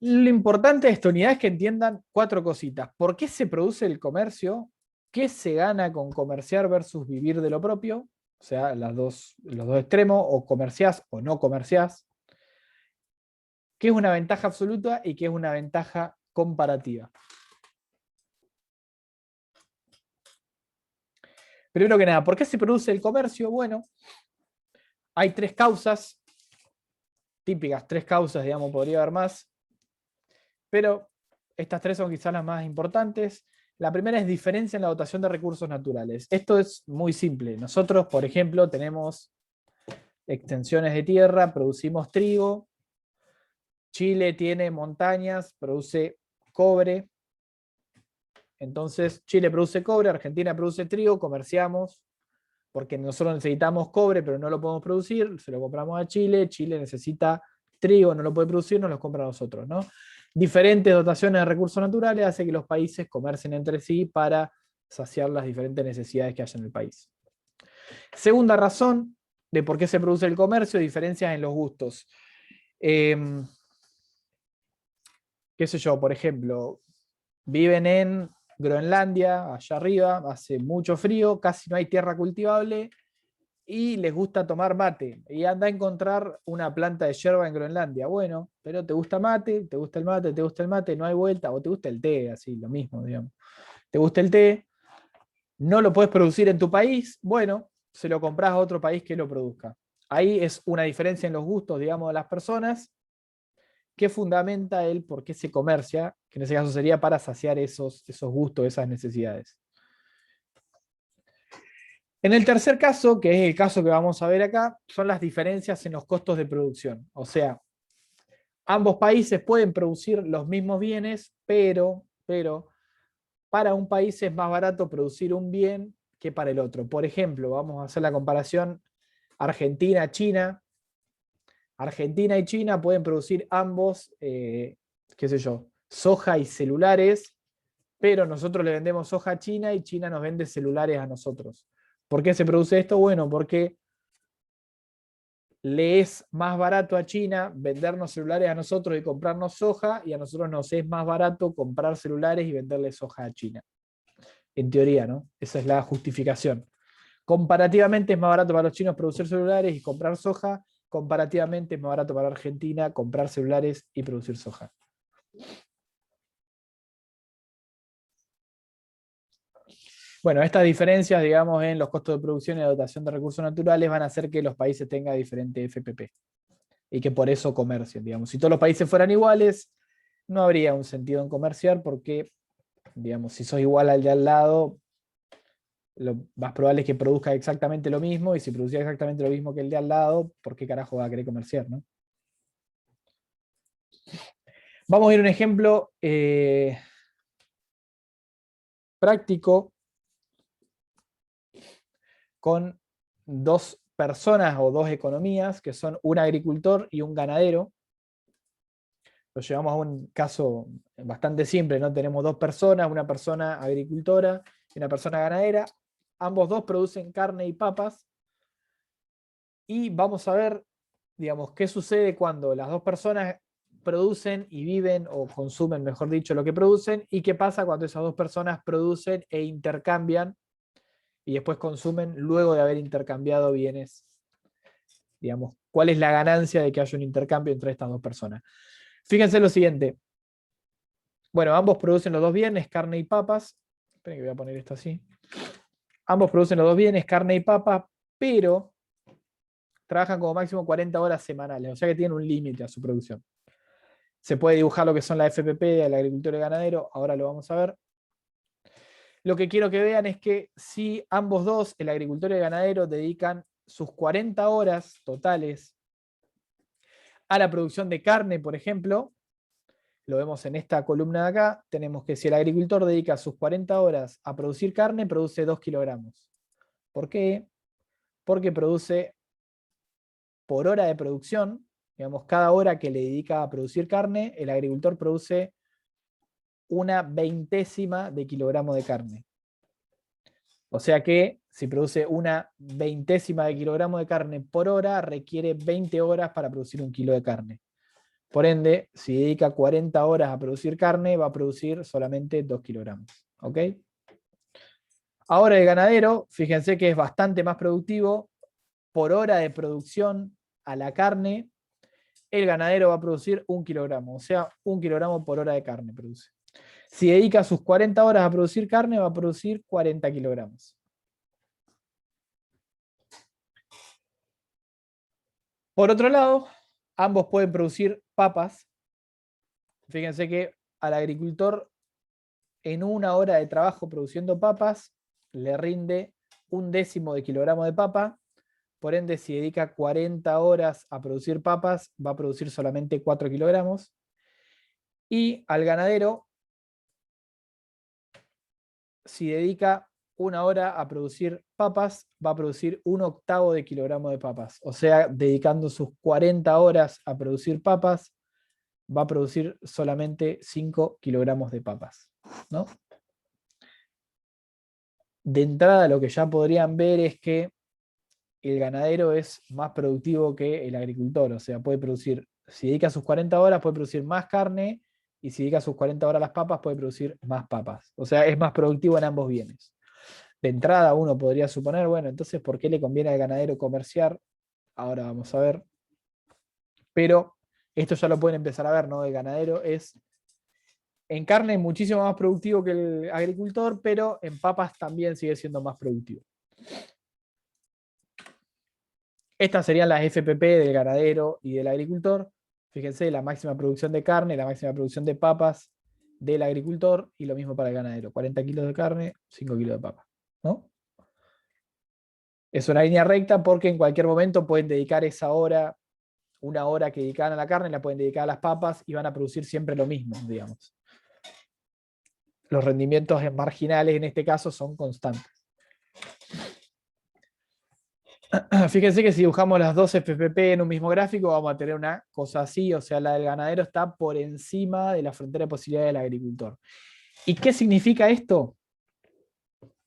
Lo importante de esta unidad es que entiendan 4 cositas. ¿Por qué se produce el comercio? ¿Qué se gana con comerciar versus vivir de lo propio? O sea, los dos extremos, o comerciás o no comerciás. ¿Qué es una ventaja absoluta y qué es una ventaja comparativa? Primero que nada, ¿por qué se produce el comercio? Bueno, hay 3 causas, típicas 3 causas, digamos, podría haber más, pero estas 3 son quizás las más importantes. La primera es diferencia en la dotación de recursos naturales. Esto es muy simple. Nosotros, por ejemplo, tenemos extensiones de tierra, producimos trigo. Chile tiene montañas, produce cobre. Entonces, Chile produce cobre, Argentina produce trigo, comerciamos, porque nosotros necesitamos cobre, pero no lo podemos producir, se lo compramos a Chile, Chile necesita trigo, no lo puede producir, nos lo compra a nosotros, ¿no? Diferentes dotaciones de recursos naturales hace que los países comercien entre sí para saciar las diferentes necesidades que haya en el país. Segunda razón de por qué se produce el comercio, diferencias en los gustos. Qué sé yo, por ejemplo, viven en Groenlandia, allá arriba, hace mucho frío, casi no hay tierra cultivable y les gusta tomar mate. Y anda a encontrar una planta de yerba en Groenlandia. Bueno, pero te gusta mate, te gusta el mate, te gusta el mate, no hay vuelta, o te gusta el té, así, lo mismo, digamos. Te gusta el té, no lo puedes producir en tu país, bueno, se lo compras a otro país que lo produzca. Ahí es una diferencia en los gustos, digamos, de las personas, que fundamenta el por qué se comercia, que en ese caso sería para saciar esos gustos, esas necesidades. En el tercer caso, que es el caso que vamos a ver acá, son las diferencias en los costos de producción. O sea, ambos países pueden producir los mismos bienes, pero para un país es más barato producir un bien que para el otro. Por ejemplo, vamos a hacer la comparación Argentina-China. Argentina y China pueden producir ambos, qué sé yo, soja y celulares, pero nosotros le vendemos soja a China y China nos vende celulares a nosotros. ¿Por qué se produce esto? Bueno, porque le es más barato a China vendernos celulares a nosotros y comprarnos soja, y a nosotros nos es más barato comprar celulares y venderle soja a China. En teoría, ¿no? Esa es la justificación. Comparativamente es más barato para los chinos producir celulares y comprar soja, comparativamente es más barato para Argentina comprar celulares y producir soja. Bueno, estas diferencias, digamos, en los costos de producción y de dotación de recursos naturales van a hacer que los países tengan diferentes FPP y que por eso comercien, digamos. Si todos los países fueran iguales, no habría un sentido en comerciar porque, digamos, si sos igual al de al lado, lo más probable es que produzca exactamente lo mismo, y si producía exactamente lo mismo que el de al lado, ¿por qué carajo va a querer comerciar, no? Vamos a ir a un ejemplo práctico con 2 personas o 2 economías, que son un agricultor y un ganadero. Lo llevamos a un caso bastante simple, ¿no? Tenemos 2 personas, una persona agricultora y una persona ganadera. Ambos 2 producen carne y papas. Y vamos a ver, digamos, qué sucede cuando las 2 personas producen y viven, o consumen, mejor dicho, lo que producen, y qué pasa cuando esas 2 personas producen e intercambian y después consumen luego de haber intercambiado bienes. Digamos, ¿cuál es la ganancia de que haya un intercambio entre estas 2 personas? Fíjense lo siguiente. Bueno, ambos producen los 2 bienes, carne y papas. Esperen que voy a poner esto así. Ambos producen los 2 bienes, carne y papas, pero trabajan como máximo 40 horas semanales, o sea que tienen un límite a su producción. Se puede dibujar lo que son la FPP, el agricultor y el ganadero, ahora lo vamos a ver. Lo que quiero que vean es que si ambos 2, el agricultor y el ganadero, dedican sus 40 horas totales a la producción de carne, por ejemplo, lo vemos en esta columna de acá, tenemos que si el agricultor dedica sus 40 horas a producir carne, produce 2 kilogramos. ¿Por qué? Porque produce por hora de producción, digamos, cada hora que le dedica a producir carne, el agricultor produce una 20ª de kilogramo de carne. O sea que si produce una 20ª de kilogramo de carne por hora, requiere 20 horas para producir 1 kilo de carne. Por ende, si dedica 40 horas a producir carne, va a producir solamente 2 kilogramos. ¿Ok? Ahora el ganadero, fíjense que es bastante más productivo. Por hora de producción a la carne, el ganadero va a producir 1 kilogramo. O sea, 1 kilogramo por hora de carne produce. Si dedica sus 40 horas a producir carne, va a producir 40 kilogramos. Por otro lado, ambos pueden producir papas. Fíjense que al agricultor en 1 hora de trabajo produciendo papas le rinde 1/10 de kilogramo de papa. Por ende, si dedica 40 horas a producir papas, va a producir solamente 4 kilogramos. Y al ganadero, si dedica 1 hora a producir papas, va a producir 1/8 de kilogramo de papas. O sea, dedicando sus 40 horas a producir papas, va a producir solamente 5 kilogramos de papas, ¿no? De entrada, lo que ya podrían ver es que el ganadero es más productivo que el agricultor. O sea, puede producir, si dedica sus 40 horas, puede producir más carne, y si dedica sus 40 horas a las papas, puede producir más papas. O sea, es más productivo en ambos bienes. De entrada uno podría suponer, bueno, entonces, ¿por qué le conviene al ganadero comerciar? Ahora vamos a ver. Pero esto ya lo pueden empezar a ver, ¿no? El ganadero es en carne muchísimo más productivo que el agricultor, pero en papas también sigue siendo más productivo. Estas serían las FPP del ganadero y del agricultor. Fíjense, la máxima producción de carne, la máxima producción de papas del agricultor, y lo mismo para el ganadero. 40 kilos de carne, 5 kilos de papas, ¿no? Es una línea recta porque en cualquier momento pueden dedicar esa hora, 1 hora que dedican a la carne, la pueden dedicar a las papas y van a producir siempre lo mismo, digamos. Los rendimientos marginales en este caso son constantes. Fíjense que si dibujamos las dos FPP en un mismo gráfico, vamos a tener una cosa así, o sea, la del ganadero está por encima de la frontera de posibilidad del agricultor. ¿Y qué significa esto?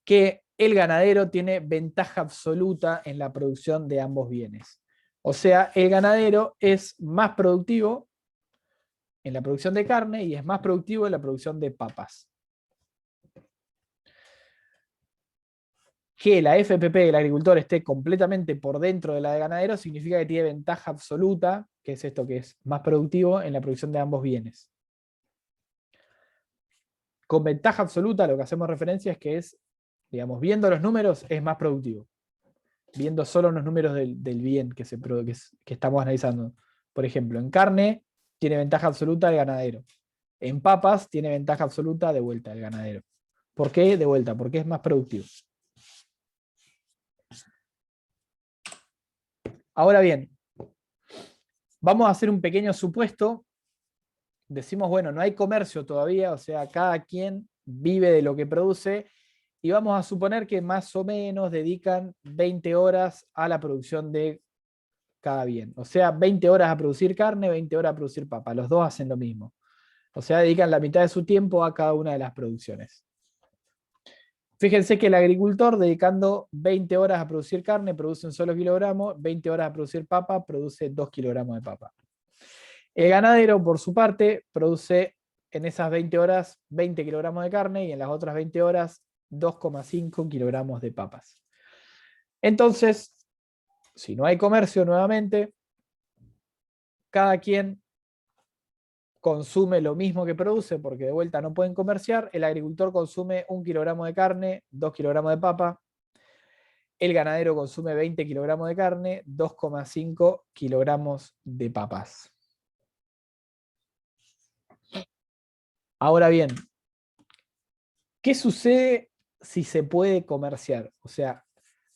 Que el ganadero tiene ventaja absoluta en la producción de ambos bienes. O sea, el ganadero es más productivo en la producción de carne y es más productivo en la producción de papas. Que la FPP del agricultor esté completamente por dentro de la del ganadero significa que tiene ventaja absoluta, que es esto, que es más productivo en la producción de ambos bienes. Con ventaja absoluta lo que hacemos referencia es que es, digamos, viendo los números, es más productivo. Viendo solo los números del bien que estamos analizando. Por ejemplo, en carne tiene ventaja absoluta el ganadero. En papas tiene ventaja absoluta de vuelta el ganadero. ¿Por qué de vuelta? Porque es más productivo. Ahora bien, vamos a hacer un pequeño supuesto. Decimos, bueno, no hay comercio todavía, o sea, cada quien vive de lo que produce, y vamos a suponer que más o menos dedican 20 horas a la producción de cada bien. O sea, 20 horas a producir carne, 20 horas a producir papa. Los dos hacen lo mismo. O sea, dedican la mitad de su tiempo a cada una de las producciones. Fíjense que el agricultor, dedicando 20 horas a producir carne, produce 1 solo kilogramo, 20 horas a producir papa, produce 2 kilogramos de papa. El ganadero, por su parte, produce en esas 20 horas 20 kilogramos de carne y en las otras 20 horas 2,5 kilogramos de papas. Entonces, si no hay comercio nuevamente, cada quien consume lo mismo que produce, porque de vuelta no pueden comerciar. El agricultor consume 1 kilogramo de carne, 2 kilogramos de papa. El ganadero consume 20 kilogramos de carne, 2,5 kilogramos de papas. Ahora bien, ¿qué sucede si se puede comerciar? O sea,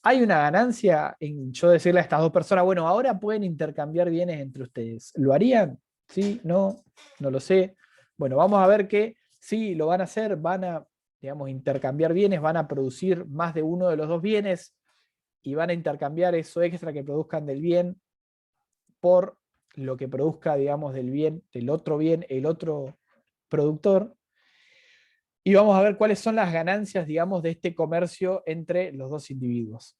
¿hay una ganancia en yo decirle a estas dos personas, bueno, ahora pueden intercambiar bienes entre ustedes? ¿Lo harían? ¿Sí? ¿No? No lo sé. Bueno, vamos a ver que sí, lo van a hacer, van a, digamos, intercambiar bienes, van a producir más de uno de los dos bienes y van a intercambiar eso extra que produzcan del bien por lo que produzca, digamos, del bien, del otro bien, el otro productor. Y vamos a ver cuáles son las ganancias, digamos, de este comercio entre los dos individuos.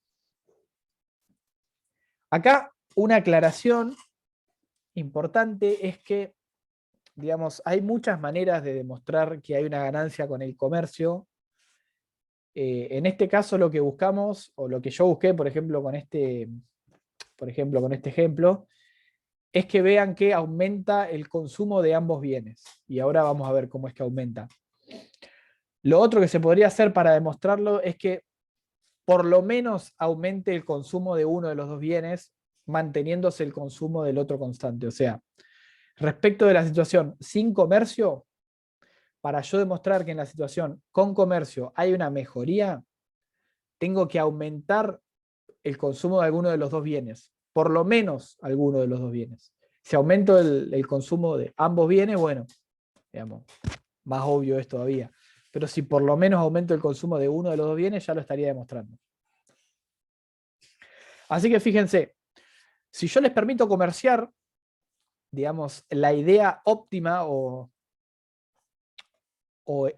Acá una aclaración importante es que, digamos, hay muchas maneras de demostrar que hay una ganancia con el comercio. En este caso lo que buscamos, o lo que yo busqué, por ejemplo, con este ejemplo, es que vean que aumenta el consumo de ambos bienes. Y ahora vamos a ver cómo es que aumenta. Lo otro que se podría hacer para demostrarlo es que por lo menos aumente el consumo de uno de los dos bienes, manteniéndose el consumo del otro constante. O sea, respecto de la situación sin comercio, para yo demostrar que en la situación con comercio hay una mejoría, tengo que aumentar el consumo de alguno de los dos bienes, por lo menos alguno de los dos bienes. Si aumento el consumo de ambos bienes, bueno, digamos, más obvio es todavía. Pero si por lo menos aumento el consumo de uno de los dos bienes, ya lo estaría demostrando. Así que fíjense, si yo les permito comerciar, digamos, la idea óptima o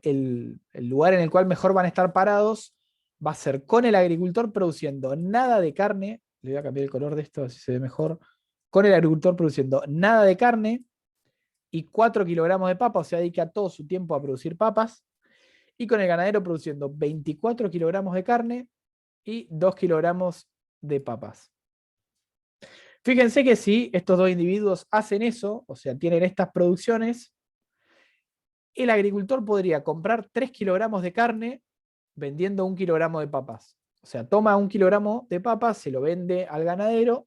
el lugar en el cual mejor van a estar parados va a ser con el agricultor produciendo nada de carne. Le voy a cambiar el color de esto, así se ve mejor. Con el agricultor produciendo nada de carne y 4 kilogramos de papa, o sea, dedica todo su tiempo a producir papas. Y con el ganadero produciendo 24 kilogramos de carne y 2 kilogramos de papas. Fíjense que si estos dos individuos hacen eso, o sea, tienen estas producciones, el agricultor podría comprar 3 kilogramos de carne vendiendo 1 kilogramo de papas. O sea, toma 1 kilogramo de papas, se lo vende al ganadero,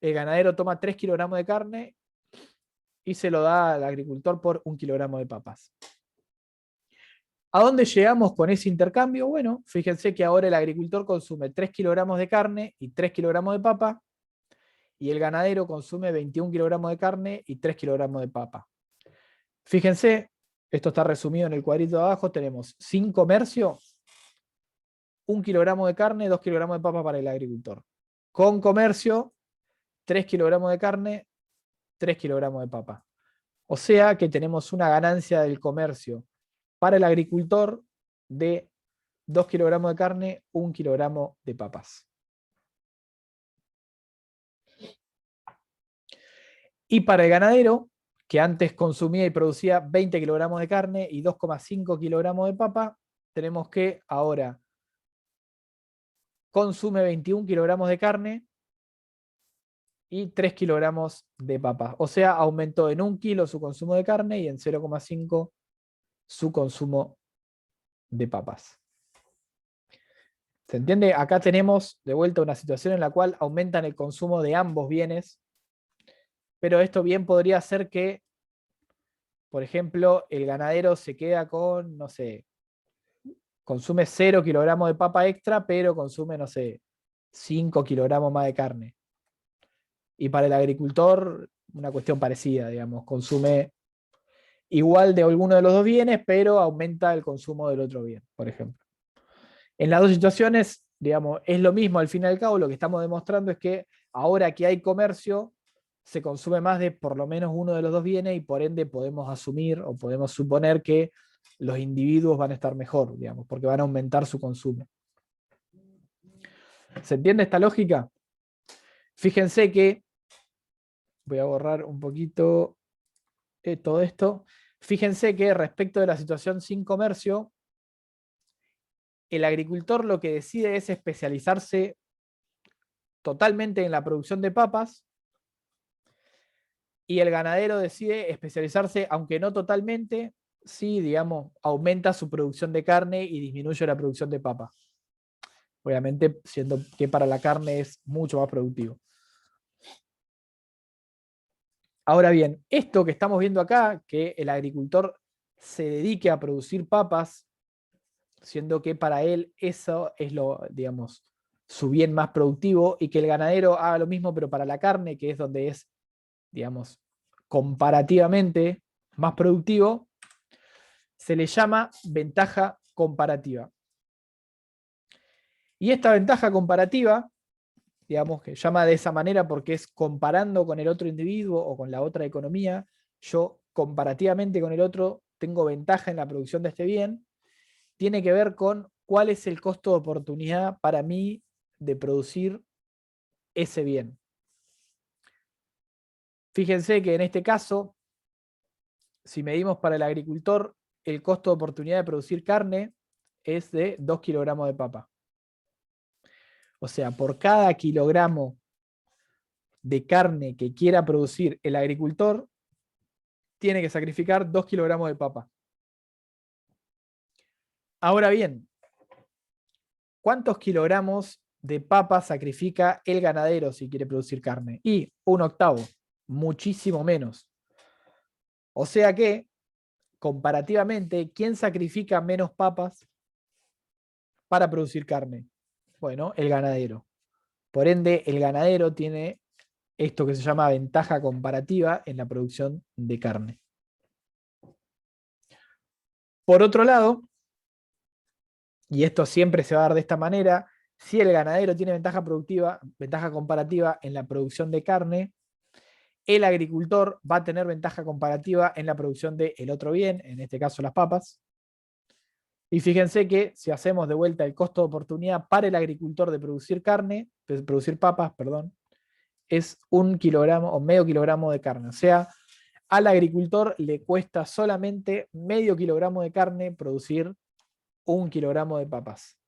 el ganadero toma 3 kilogramos de carne y se lo da al agricultor por 1 kilogramo de papas. ¿A dónde llegamos con ese intercambio? Bueno, fíjense que ahora el agricultor consume 3 kilogramos de carne y 3 kilogramos de papa, y el ganadero consume 21 kilogramos de carne y 3 kilogramos de papa. Fíjense, esto está resumido en el cuadrito de abajo, tenemos sin comercio, 1 kilogramo de carne, 2 kilogramos de papa para el agricultor. Con comercio, 3 kilogramos de carne, 3 kilogramos de papa. O sea que tenemos una ganancia del comercio para el agricultor de 2 kilogramos de carne, 1 kilogramo de papas. Y para el ganadero, que antes consumía y producía 20 kilogramos de carne y 2,5 kilogramos de papa, tenemos que ahora consume 21 kilogramos de carne y 3 kilogramos de papa. O sea, aumentó en 1 kilo su consumo de carne y en 0,5 su consumo de papas. ¿Se entiende? Acá tenemos de vuelta una situación en la cual aumentan el consumo de ambos bienes, pero esto bien podría ser que, por ejemplo, el ganadero se queda con, no sé, consume 0 kilogramos de papa extra, pero consume, no sé, 5 kilogramos más de carne. Y para el agricultor, una cuestión parecida, digamos, consume igual de alguno de los dos bienes, pero aumenta el consumo del otro bien, por ejemplo. En las dos situaciones, digamos, es lo mismo, al fin y al cabo, lo que estamos demostrando es que ahora que hay comercio, se consume más de por lo menos uno de los dos bienes y por ende podemos asumir o podemos suponer que los individuos van a estar mejor, digamos, porque van a aumentar su consumo. ¿Se entiende esta lógica? Fíjense que, voy a borrar un poquito todo esto, fíjense que respecto de la situación sin comercio, el agricultor lo que decide es especializarse totalmente en la producción de papas y el ganadero decide especializarse, aunque no totalmente, sí, digamos, aumenta su producción de carne y disminuye la producción de papa. Obviamente, siendo que para la carne es mucho más productivo. Ahora bien, esto que estamos viendo acá, que el agricultor se dedique a producir papas, siendo que para él eso es lo, digamos, su bien más productivo, y que el ganadero haga lo mismo, pero para la carne, que es donde es, digamos, comparativamente más productivo, se le llama ventaja comparativa. Y esta ventaja comparativa, digamos que llama de esa manera porque es comparando con el otro individuo o con la otra economía, yo comparativamente con el otro tengo ventaja en la producción de este bien, tiene que ver con cuál es el costo de oportunidad para mí de producir ese bien. Fíjense que en este caso, si medimos para el agricultor, el costo de oportunidad de producir carne es de 2 kilogramos de papa. O sea, por cada kilogramo de carne que quiera producir el agricultor, tiene que sacrificar 2 kilogramos de papa. Ahora bien, ¿cuántos kilogramos de papa sacrifica el ganadero si quiere producir carne? Y 1/8, muchísimo menos. O sea que, comparativamente, ¿quién sacrifica menos papas para producir carne? Bueno, el ganadero. Por ende, el ganadero tiene esto que se llama ventaja comparativa en la producción de carne. Por otro lado, y esto siempre se va a dar de esta manera, si el ganadero tiene ventaja comparativa en la producción de carne, el agricultor va a tener ventaja comparativa en la producción del otro bien, en este caso las papas. Y fíjense que si hacemos de vuelta el costo de oportunidad para el agricultor de producir carne, de producir papas, perdón, es 1 kilogramo o medio kilogramo de carne. O sea, al agricultor le cuesta solamente medio kilogramo de carne producir 1 kilogramo de papas.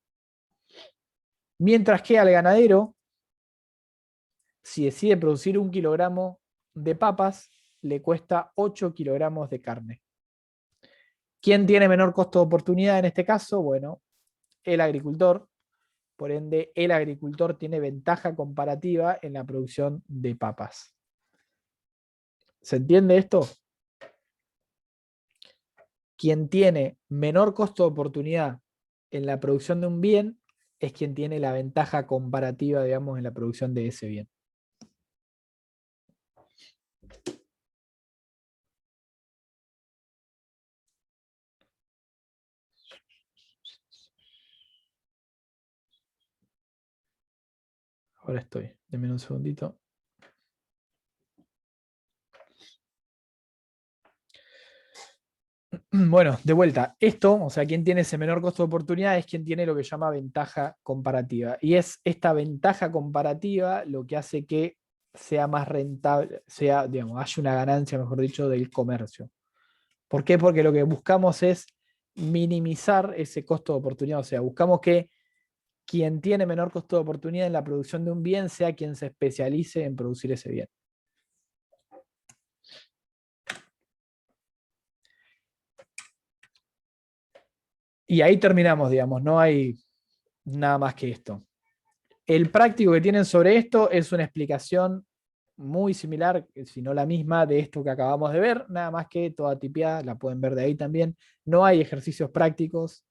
Mientras que al ganadero, si decide producir 1 kilogramo de papas, le cuesta 8 kilogramos de carne. ¿Quién tiene menor costo de oportunidad en este caso? Bueno, el agricultor. Por ende, el agricultor tiene ventaja comparativa en la producción de papas. ¿Se entiende esto? Quien tiene menor costo de oportunidad en la producción de un bien es quien tiene la ventaja comparativa, digamos, en la producción de ese bien. Ahora estoy. Denme un segundito. Bueno, de vuelta, esto, o sea, quien tiene ese menor costo de oportunidad es quien tiene lo que llama ventaja comparativa. Y es esta ventaja comparativa lo que hace que sea más rentable, sea, digamos, haya una ganancia, mejor dicho, del comercio. ¿Por qué? Porque lo que buscamos es minimizar ese costo de oportunidad. O sea, buscamos que quien tiene menor costo de oportunidad en la producción de un bien sea quien se especialice en producir ese bien. Y ahí terminamos, digamos, no hay nada más que esto. El práctico que tienen sobre esto es una explicación muy similar, si no la misma, de esto que acabamos de ver, nada más que toda tipiada, la pueden ver de ahí también. No hay ejercicios prácticos.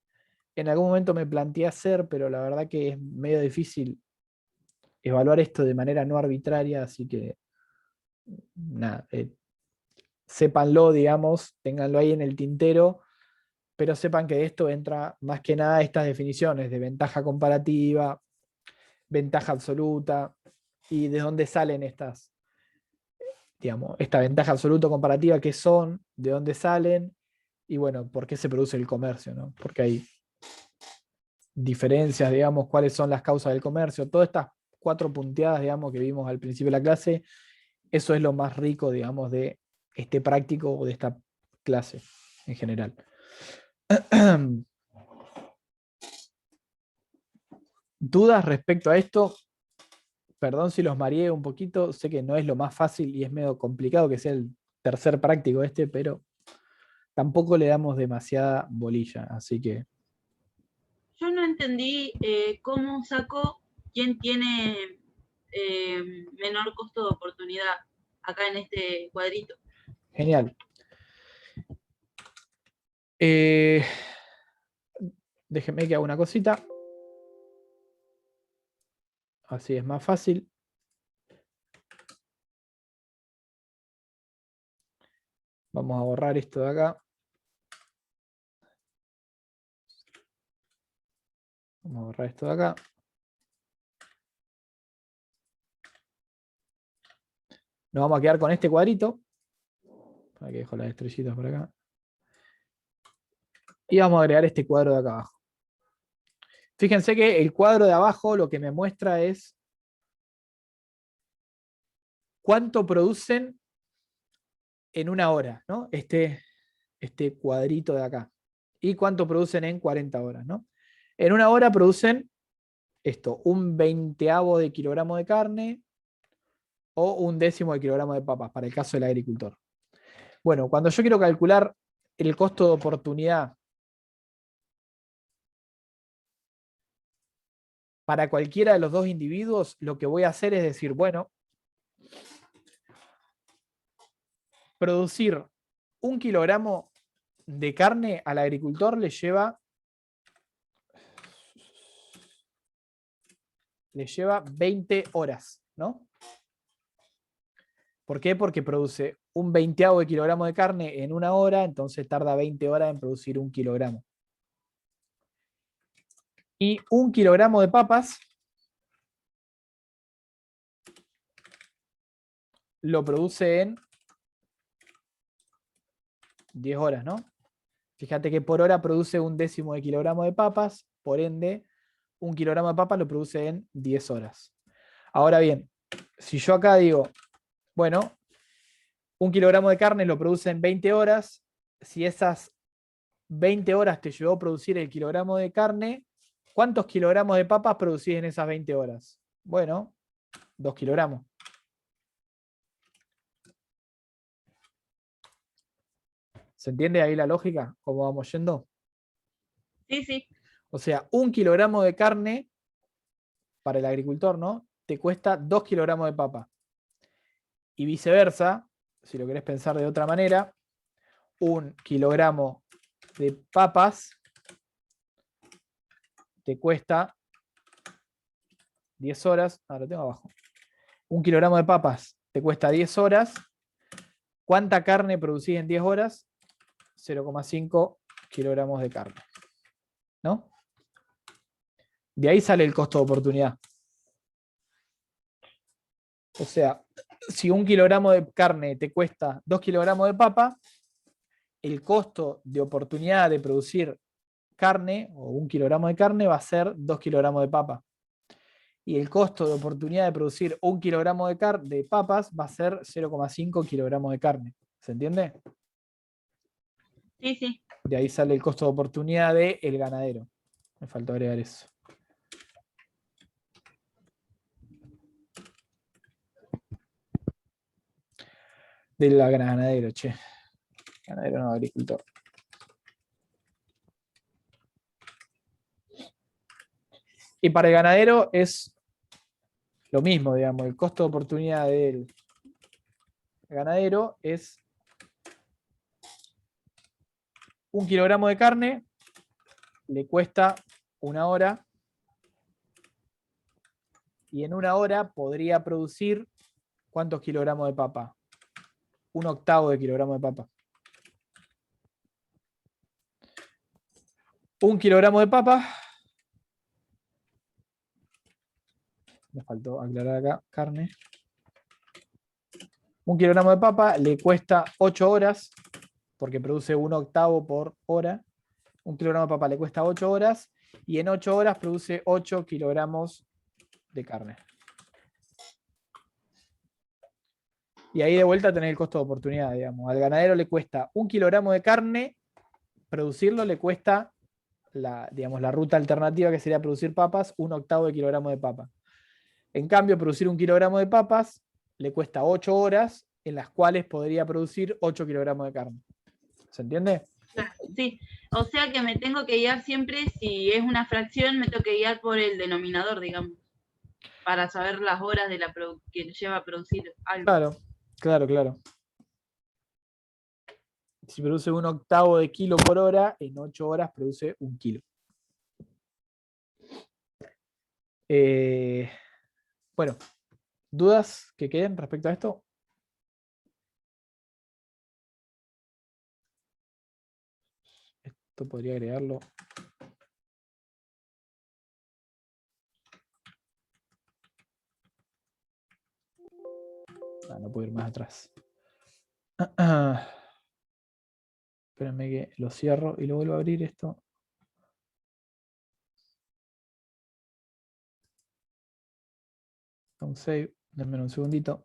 En algún momento me planteé hacer, pero la verdad que es medio difícil evaluar esto de manera no arbitraria, así que nada, sépanlo, digamos, ténganlo ahí en el tintero, pero sepan que de esto entra más que nada estas definiciones de ventaja comparativa, ventaja absoluta, y de dónde salen estas, digamos, esta ventaja absoluta comparativa, qué son, de dónde salen, y bueno, por qué se produce el comercio, ¿no? Porque hay diferencias, digamos, cuáles son las causas del comercio, todas estas 4 punteadas, digamos, que vimos al principio de la clase, eso es lo más rico, digamos, de este práctico o de esta clase en general. ¿Dudas respecto a esto? Perdón si los mareé un poquito, sé que no es lo más fácil y es medio complicado que sea el tercer práctico este, pero tampoco le damos demasiada bolilla, así que... Yo no entendí cómo saco quién tiene menor costo de oportunidad acá en este cuadrito. Genial. Déjenme que haga una cosita. Así es más fácil. Vamos a borrar esto de acá. Vamos a borrar esto de acá. Nos vamos a quedar con este cuadrito. Aquí dejo las estrellitas por acá. Y vamos a agregar este cuadro de acá abajo. Fíjense que el cuadro de abajo lo que me muestra es cuánto producen en una hora, ¿no? Este cuadrito de acá. Y cuánto producen en 40 horas, ¿no? En una hora producen esto, un 20avo de kilogramo de carne o un 10º de kilogramo de papas, para el caso del agricultor. Bueno, cuando yo quiero calcular el costo de oportunidad para cualquiera de los dos individuos, lo que voy a hacer es decir, bueno, producir 1 kilogramo de carne al agricultor le lleva 20 horas, ¿no? ¿Por qué? Porque produce un 20avo de kilogramo de carne en una hora, entonces tarda 20 horas en producir 1 kilogramo. Y 1 kilogramo de papas lo produce en 10 horas, ¿no? Fíjate que por hora produce un 10º de kilogramo de papas, por ende, 1 kilogramo de papas lo produce en 10 horas. Ahora bien, si yo acá digo, bueno, 1 kilogramo de carne lo produce en 20 horas, si esas 20 horas te llevó a producir el kilogramo de carne, ¿cuántos kilogramos de papas producís en esas 20 horas? Bueno, 2 kilogramos. ¿Se entiende ahí la lógica? ¿Cómo vamos yendo? Sí, sí. O sea, 1 kilogramo de carne para el agricultor, ¿no? Te cuesta 2 kilogramos de papa. Y viceversa, si lo querés pensar de otra manera, 1 kilogramo de papas te cuesta 10 horas. Ah, lo tengo abajo. 1 kilogramo de papas te cuesta 10 horas. ¿Cuánta carne producís en 10 horas? 0,5 kilogramos de carne. ¿No? De ahí sale el costo de oportunidad. O sea, si 1 kilogramo de carne te cuesta 2 kilogramos de papa, el costo de oportunidad de producir carne, o 1 kilogramo de carne, va a ser 2 kilogramos de papa. Y el costo de oportunidad de producir 1 kilogramo de papas va a ser 0,5 kilogramos de carne. ¿Se entiende? Sí, sí. De ahí sale el costo de oportunidad del ganadero. Me faltó agregar eso. Del ganadero, che. Ganadero no, agricultor. Y para el ganadero es lo mismo, digamos. El costo de oportunidad del ganadero es 1 kilogramo de carne, le cuesta 1 hora. Y en 1 hora podría producir ¿cuántos kilogramos de papa? 1/8 de kilogramo de papa. 1 kilogramo de papa. Me faltó aclarar acá, carne. 1 kilogramo de papa le cuesta 8 horas, porque produce 1/8 por hora. 1 kilogramo de papa le cuesta 8 horas, y en 8 horas produce 8 kilogramos de carne. Y ahí de vuelta tenés el costo de oportunidad, digamos. Al ganadero le cuesta 1 kilogramo de carne, producirlo le cuesta la ruta alternativa, que sería producir papas, 1/8 de kilogramo de papa. En cambio, producir 1 kilogramo de papas le cuesta 8 horas, en las cuales podría producir 8 kilogramos de carne. ¿Se entiende? Sí, o sea que me tengo que guiar siempre, si es una fracción, me tengo que guiar por el denominador, digamos, para saber las horas de que lleva a producir algo. Claro. Si produce 1/8 de kilo por hora, en 8 horas produce 1 kilo. Bueno, ¿dudas que queden respecto a esto? Esto podría agregarlo. No puedo ir más atrás. Espérenme que lo cierro y lo vuelvo a abrir esto. Un save, denme un segundito.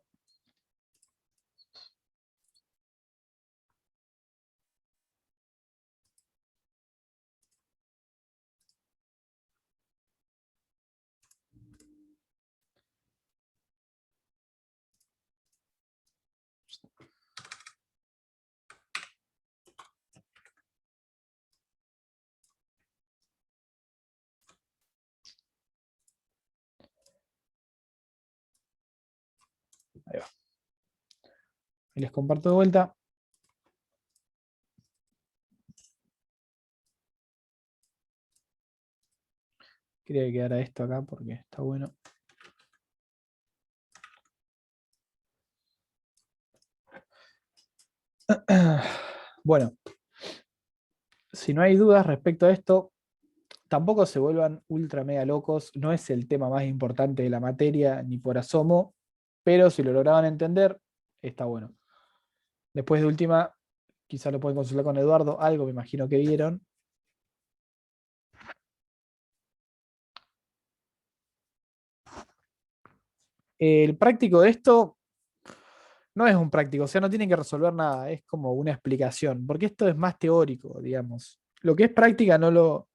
Ahí va. Y les comparto de vuelta. Quería que quedara esto acá porque está bueno. Bueno, si no hay dudas respecto a esto, tampoco se vuelvan ultra mega locos. No es el tema más importante de la materia, ni por asomo, pero si lo lograban entender, está bueno. Después de última, quizás lo pueden consultar con Eduardo, algo me imagino que vieron. El práctico de esto no es un práctico, o sea, no tienen que resolver nada, es como una explicación, porque esto es más teórico, digamos. Lo que es práctica no lo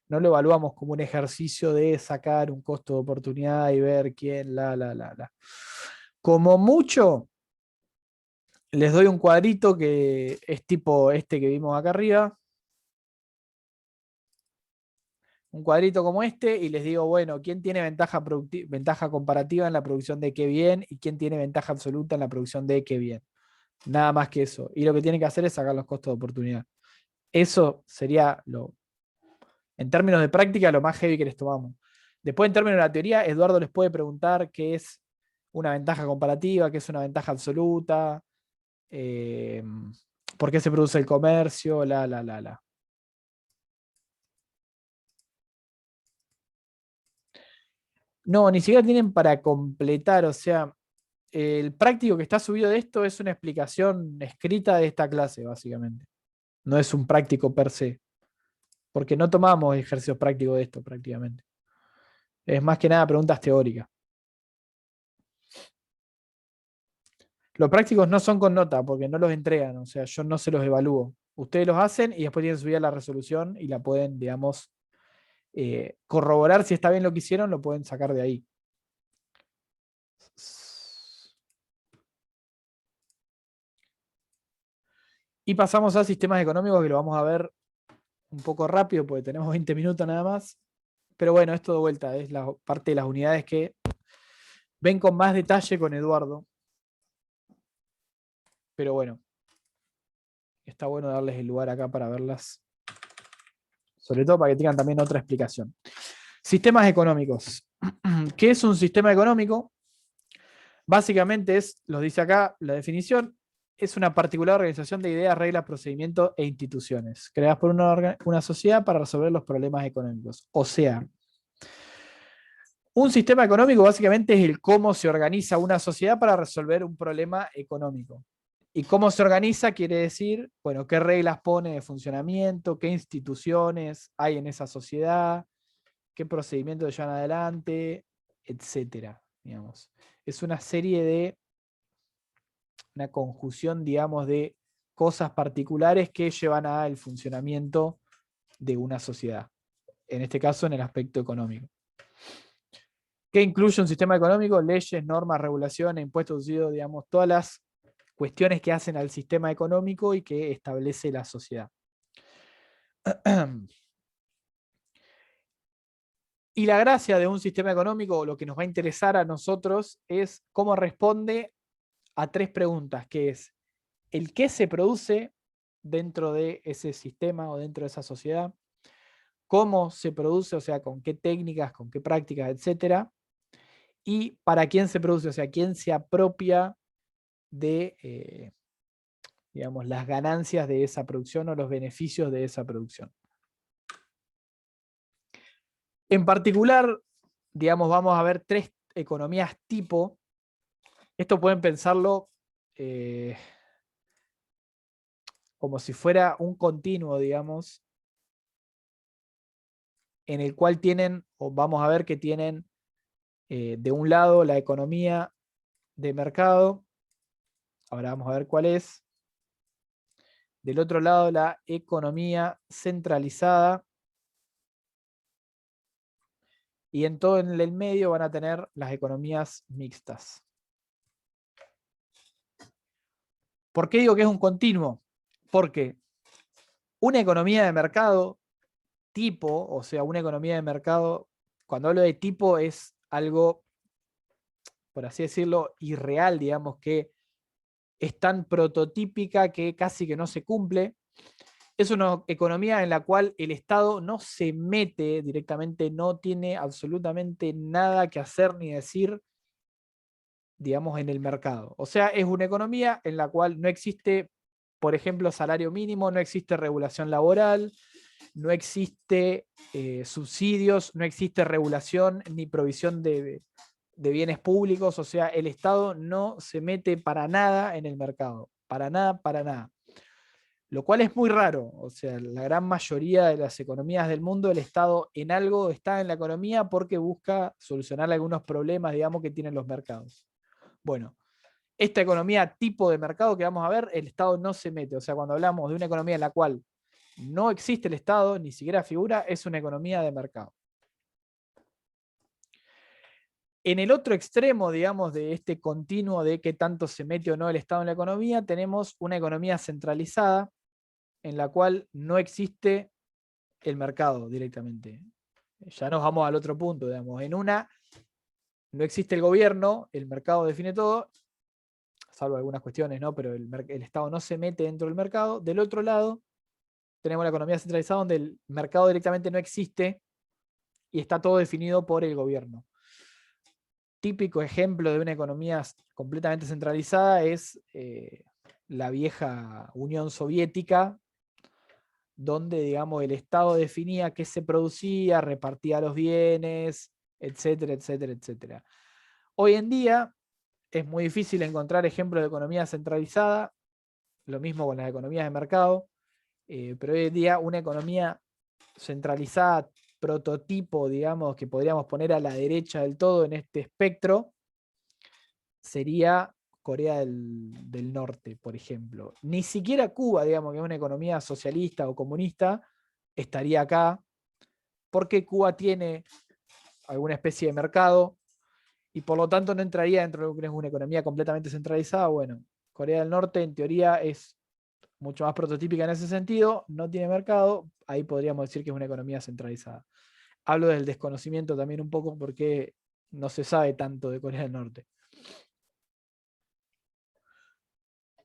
evaluamos como un ejercicio de sacar un costo de oportunidad y ver quién, la. Como mucho, les doy un cuadrito que es tipo este que vimos acá arriba. Un cuadrito como este y les digo, bueno, ¿quién tiene ventaja comparativa en la producción de qué bien y quién tiene ventaja absoluta en la producción de qué bien? Nada más que eso. Y lo que tienen que hacer es sacar los costos de oportunidad. Eso sería, en términos de práctica, lo más heavy que les tomamos. Después, en términos de la teoría, Eduardo les puede preguntar qué es una ventaja comparativa, qué es una ventaja absoluta, por qué se produce el comercio, la. No, ni siquiera tienen para completar, o sea, el práctico que está subido de esto es una explicación escrita de esta clase, básicamente. No es un práctico per se, porque no tomamos ejercicios prácticos de esto, prácticamente. Es más que nada preguntas teóricas. Los prácticos no son con nota, porque no los entregan, o sea, yo no se los evalúo. Ustedes los hacen y después tienen subida la resolución y la pueden, digamos, corroborar si está bien lo que hicieron, lo pueden sacar de ahí. Y pasamos a sistemas económicos, que lo vamos a ver un poco rápido, porque tenemos 20 minutos nada más. Pero bueno, esto de vuelta es la parte de las unidades que ven con más detalle con Eduardo. Pero bueno, está bueno darles el lugar acá para verlas. Sobre todo para que tengan también otra explicación. Sistemas económicos. ¿Qué es un sistema económico? Básicamente es, lo dice acá la definición, es una particular organización de ideas, reglas, procedimientos e instituciones creadas por una sociedad para resolver los problemas económicos. O sea, un sistema económico básicamente es el cómo se organiza una sociedad para resolver un problema económico. Y cómo se organiza quiere decir, bueno, qué reglas pone de funcionamiento, qué instituciones hay en esa sociedad, qué procedimientos llevan adelante, etcétera, digamos. Es una serie de, una conjunción, digamos, de cosas particulares que llevan al funcionamiento de una sociedad. En este caso, en el aspecto económico. ¿Qué incluye un sistema económico? Leyes, normas, regulaciones, impuestos, subsidios, digamos, todas las cuestiones que hacen al sistema económico y que establece la sociedad. Y la gracia de un sistema económico, o lo que nos va a interesar a nosotros, es cómo responde a tres preguntas, que es el qué se produce dentro de ese sistema o dentro de esa sociedad, cómo se produce, o sea, con qué técnicas, con qué prácticas, etcétera, y para quién se produce, o sea, quién se apropia de digamos, las ganancias de esa producción o los beneficios de esa producción. En particular, digamos, vamos a ver 3 economías tipo. Esto pueden pensarlo como si fuera un continuo, digamos, en el cual tienen, o vamos a ver que tienen, de un lado la economía de mercado, ahora vamos a ver cuál es, del otro lado la economía centralizada, y en todo en el medio van a tener las economías mixtas. ¿Por qué digo que es un continuo? Porque una economía de mercado tipo, o sea, una economía de mercado, cuando hablo de tipo es algo, por así decirlo, irreal, digamos, que es tan prototípica que casi que no se cumple. Es una economía en la cual el Estado no se mete directamente, no tiene absolutamente nada que hacer ni decir, digamos, en el mercado. O sea, es una economía en la cual no existe, por ejemplo, salario mínimo, no existe regulación laboral, no existe subsidios, no existe regulación ni provisión de bienes públicos. O sea, el Estado no se mete para nada en el mercado, para nada, para nada. Lo cual es muy raro. O sea, la gran mayoría de las economías del mundo, el Estado en algo está en la economía porque busca solucionar algunos problemas, digamos, que tienen los mercados. Bueno, esta economía tipo de mercado que vamos a ver, el Estado no se mete. O sea, cuando hablamos de una economía en la cual no existe el Estado, ni siquiera figura, es una economía de mercado. En el otro extremo, digamos, de este continuo de qué tanto se mete o no el Estado en la economía, tenemos una economía centralizada en la cual no existe el mercado directamente. Ya nos vamos al otro punto, digamos. En una no existe el gobierno, el mercado define todo, salvo algunas cuestiones, ¿no? Pero el Estado no se mete dentro del mercado. Del otro lado, tenemos la economía centralizada donde el mercado directamente no existe y está todo definido por el gobierno. Típico ejemplo de una economía completamente centralizada es la vieja Unión Soviética, donde, digamos, el Estado definía qué se producía, repartía los bienes, etcétera, etcétera, etcétera. Hoy en día es muy difícil encontrar ejemplos de economía centralizada, lo mismo con las economías de mercado, pero hoy en día una economía centralizada, prototipo, digamos, que podríamos poner a la derecha del todo en este espectro, sería Corea del Norte, por ejemplo. Ni siquiera Cuba, digamos, que es una economía socialista o comunista, estaría acá, porque Cuba tiene alguna especie de mercado y por lo tanto no entraría dentro de lo que es una economía completamente centralizada. Bueno, Corea del Norte en teoría es mucho más prototípica en ese sentido, no tiene mercado, ahí podríamos decir que es una economía centralizada. Hablo del desconocimiento también un poco porque no se sabe tanto de Corea del Norte.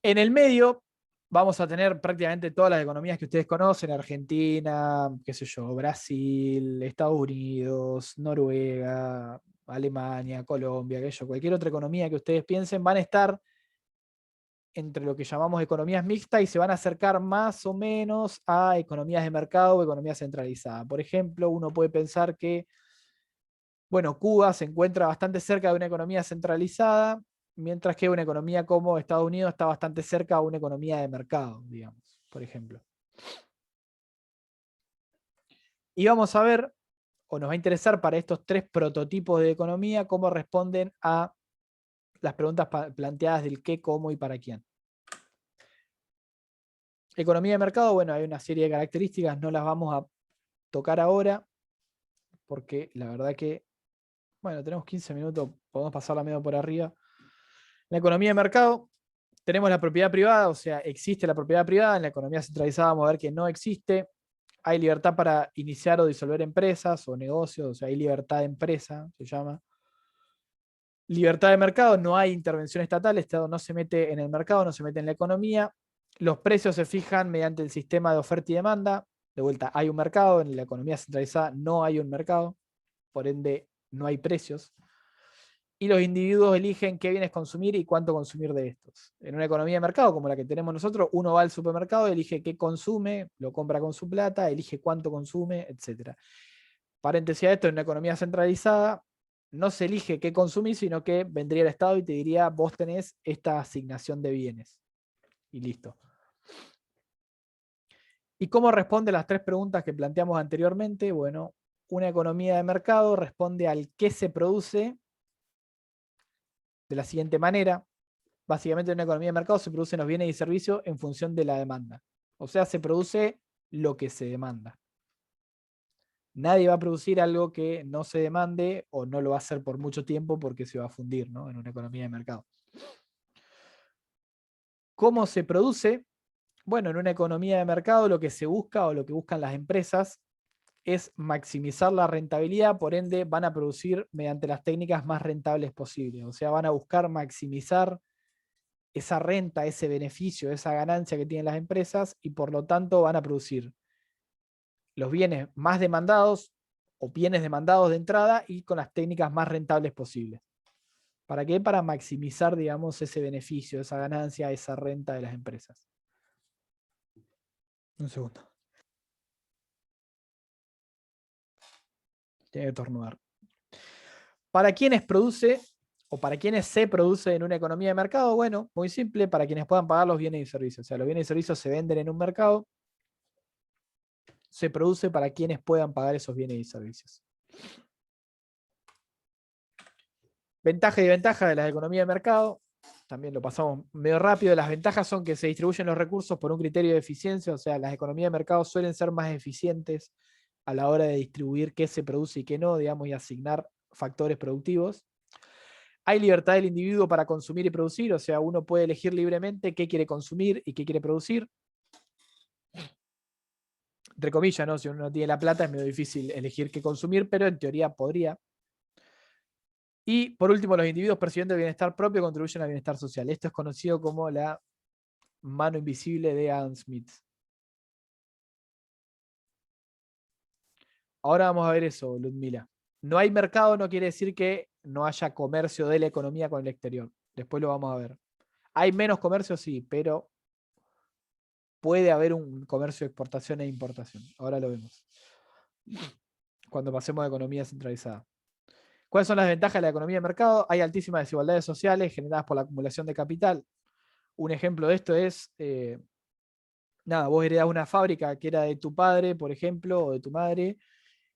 En el medio vamos a tener prácticamente todas las economías que ustedes conocen: Argentina, qué sé yo, Brasil, Estados Unidos, Noruega, Alemania, Colombia, cualquier otra economía que ustedes piensen, van a estar entre lo que llamamos economías mixtas y se van a acercar más o menos a economías de mercado o economía centralizada. Por ejemplo, uno puede pensar que, bueno, Cuba se encuentra bastante cerca de una economía centralizada, mientras que una economía como Estados Unidos está bastante cerca de una economía de mercado, digamos, por ejemplo. Y vamos a ver, o nos va a interesar para estos 3 prototipos de economía, cómo responden a las preguntas planteadas del qué, cómo y para quién. Economía de mercado, bueno, hay una serie de características, no las vamos a tocar ahora, porque la verdad que, bueno, tenemos 15 minutos, podemos pasarla medio por arriba. La economía de mercado, tenemos la propiedad privada, o sea, existe la propiedad privada. En la economía centralizada vamos a ver que no existe. Hay libertad para iniciar o disolver empresas o negocios, o sea, hay libertad de empresa, se llama. Libertad de mercado, no hay intervención estatal, el Estado no se mete en el mercado, no se mete en la economía. Los precios se fijan mediante el sistema de oferta y demanda. De vuelta, hay un mercado, en la economía centralizada no hay un mercado, por ende no hay precios. y los individuos eligen qué bienes consumir y cuánto consumir de estos. En una economía de mercado como la que tenemos nosotros, uno va al supermercado, elige qué consume, lo compra con su plata, elige cuánto consume, etc. Paréntesis a esto, en una economía centralizada no se elige qué consumir, sino que vendría el Estado y te diría, vos tenés esta asignación de bienes. Y listo. ¿Y cómo responde las tres preguntas que planteamos anteriormente? Bueno, una economía de mercado responde al qué se produce de la siguiente manera. Básicamente en una economía de mercado se producen los bienes y servicios en función de la demanda. O sea, se produce lo que se demanda. Nadie va a producir algo que no se demande o no lo va a hacer por mucho tiempo porque se va a fundir, ¿no? En una economía de mercado. ¿Cómo se produce? Bueno, en una economía de mercado lo que se busca o lo que buscan las empresas es maximizar la rentabilidad, por ende van a producir mediante las técnicas más rentables posibles. O sea, van a buscar maximizar esa renta, ese beneficio, esa ganancia que tienen las empresas y por lo tanto van a producir los bienes más demandados o bienes demandados de entrada y con las técnicas más rentables posibles. ¿Para qué? Para maximizar, digamos, ese beneficio, esa ganancia, esa renta de las empresas. Un segundo. Tiene que estornudar. ¿Para quiénes produce o para quiénes se produce en una economía de mercado? Bueno, muy simple, para quienes puedan pagar los bienes y servicios. O sea, los bienes y servicios se venden en un mercado, se produce para quienes puedan pagar esos bienes y servicios. Ventaja y desventaja de las economías de mercado. También lo pasamos medio rápido. Las ventajas son que se distribuyen los recursos por un criterio de eficiencia. O sea, las economías de mercado suelen ser más eficientes a la hora de distribuir qué se produce y qué no, digamos, y asignar factores productivos. Hay libertad del individuo para consumir y producir. O sea, uno puede elegir libremente qué quiere consumir y qué quiere producir. Entre comillas, ¿no? Si uno no tiene la plata es medio difícil elegir qué consumir, pero en teoría podría. Y por último, los individuos percibiendo el bienestar propio contribuyen al bienestar social. Esto es conocido como la mano invisible de Adam Smith. Ahora vamos a ver eso, Ludmila. No hay mercado no quiere decir que no haya comercio de la economía con el exterior. Después lo vamos a ver. Hay menos comercio, sí, pero puede haber un comercio de exportación e importación. Ahora lo vemos. Cuando pasemos a economía centralizada. ¿Cuáles son las ventajas de la economía de mercado? Hay altísimas desigualdades sociales generadas por la acumulación de capital. Un ejemplo de esto es, vos heredás una fábrica que era de tu padre, por ejemplo, o de tu madre,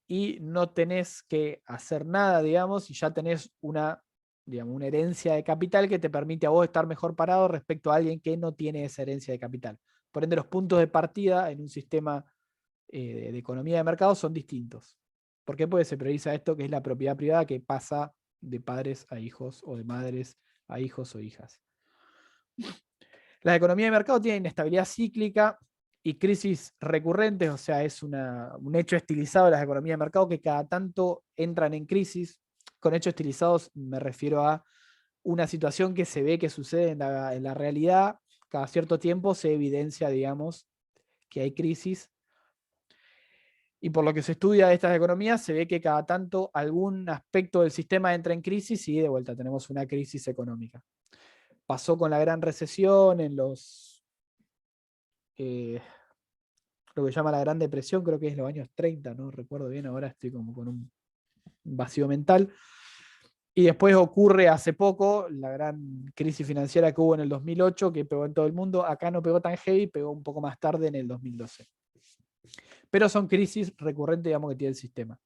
y no tenés que hacer nada, digamos, y ya tenés una herencia de capital que te permite a vos estar mejor parado respecto a alguien que no tiene esa herencia de capital. Por ende, los puntos de partida en un sistema de economía de mercado son distintos. ¿Por qué? Porque se prioriza esto que es la propiedad privada que pasa de padres a hijos o de madres a hijos o hijas. La economía de mercado tiene inestabilidad cíclica y crisis recurrentes, o sea, es un hecho estilizado de las economías de mercado que cada tanto entran en crisis. Con hechos estilizados me refiero a una situación que se ve que sucede en la realidad. Cada cierto tiempo se evidencia, digamos, que hay crisis. Y por lo que se estudia de estas economías, se ve que cada tanto algún aspecto del sistema entra en crisis y de vuelta tenemos una crisis económica. Pasó con la gran recesión en lo que llama la Gran Depresión, creo que es los años 30, no recuerdo bien, ahora estoy como con un vacío mental. Y después ocurre hace poco la gran crisis financiera que hubo en el 2008, que pegó en todo el mundo. Acá no pegó tan heavy, pegó un poco más tarde en el 2012. Pero son crisis recurrentes, digamos, que tiene el sistema.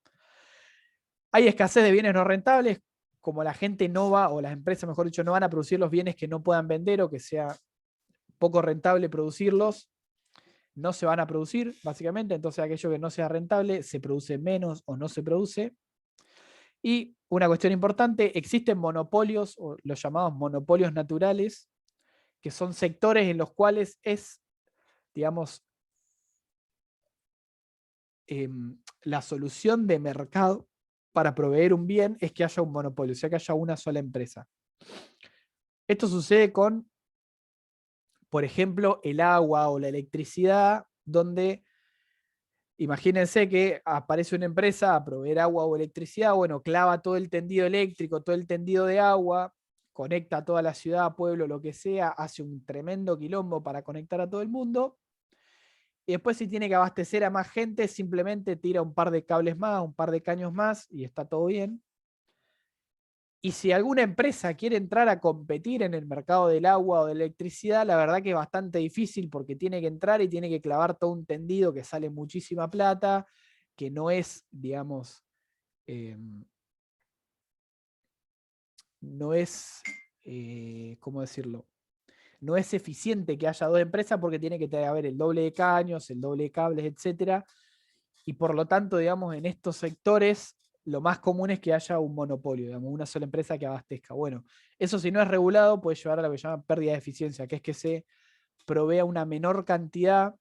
Hay escasez de bienes no rentables, como la gente no va, o las empresas, mejor dicho, no van a producir los bienes que no puedan vender o que sea poco rentable producirlos, no se van a producir, básicamente. Entonces, aquello que no sea rentable se produce menos o no se produce. Y una cuestión importante, existen monopolios, o los llamados monopolios naturales, que son sectores en los cuales es, digamos, la solución de mercado para proveer un bien es que haya un monopolio, o sea, que haya una sola empresa. Esto sucede con, por ejemplo, el agua o la electricidad, donde Imagínense que aparece una empresa a proveer agua o electricidad, bueno, clava todo el tendido eléctrico, todo el tendido de agua, conecta a toda la ciudad, pueblo, lo que sea, hace un tremendo quilombo para conectar a todo el mundo. Y después si tiene que abastecer a más gente, simplemente tira un par de cables más, un par de caños más y está todo bien. Y si alguna empresa quiere entrar a competir en el mercado del agua o de electricidad, la verdad que es bastante difícil porque tiene que entrar y tiene que clavar todo un tendido que sale muchísima plata, que no es, digamos, no es, ¿cómo decirlo? No es eficiente que haya dos empresas porque tiene que haber el doble de caños, el doble de cables, etcétera. Y por lo tanto, digamos, en estos sectores, lo más común es que haya un monopolio, digamos, una sola empresa que abastezca. Bueno, eso si no es regulado puede llevar a lo que llaman pérdida de eficiencia, que es que se provea una menor cantidad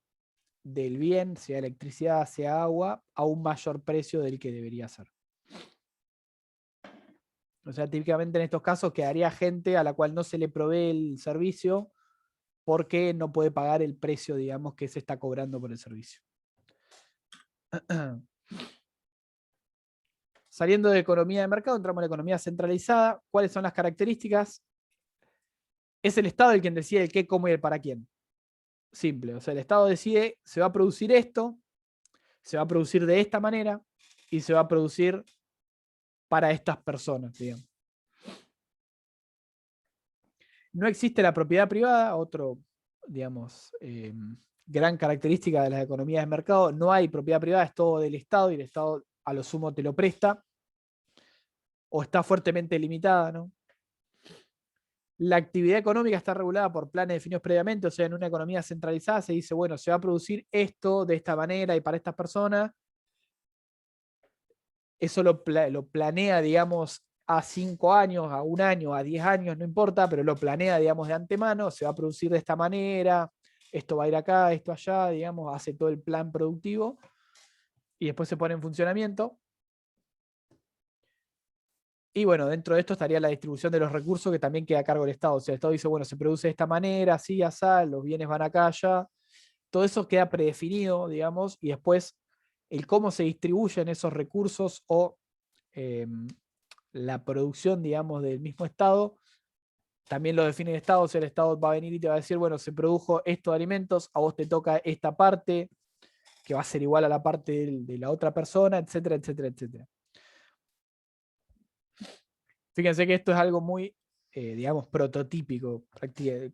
del bien, sea electricidad, sea agua, a un mayor precio del que debería ser. O sea, típicamente en estos casos quedaría gente a la cual no se le provee el servicio porque no puede pagar el precio, digamos, que se está cobrando por el servicio. Saliendo de economía de mercado, entramos en la economía centralizada. ¿Cuáles son las características? Es el Estado el quien decide el qué, cómo y el para quién. Simple. O sea, el Estado decide, se va a producir esto, se va a producir de esta manera y se va a producir para estas personas, digamos. No existe la propiedad privada, otro, digamos, gran característica de las economías de mercado. No hay propiedad privada, es todo del Estado y el Estado a lo sumo te lo presta o está fuertemente limitada, ¿no? La actividad económica está regulada por planes definidos previamente, o sea, en una economía centralizada se dice, bueno, se va a producir esto de esta manera y para estas personas. Eso lo planea, digamos, a 5 años, a 1 año, a 10 años, no importa, pero lo planea, digamos, de antemano, se va a producir de esta manera, esto va a ir acá, esto allá, digamos, hace todo el plan productivo y después se pone en funcionamiento. Y bueno, dentro de esto estaría la distribución de los recursos que también queda a cargo del Estado. O sea, el Estado dice, bueno, se produce de esta manera, así, así, los bienes van acá, allá. Todo eso queda predefinido, digamos, y después el cómo se distribuyen esos recursos o la producción, digamos, del mismo Estado, también lo define el Estado. O sea, el Estado va a venir y te va a decir, bueno, se produjo esto de alimentos, a vos te toca esta parte, que va a ser igual a la parte de la otra persona, etcétera, etcétera, etcétera. Fíjense que esto es algo muy, digamos, prototípico.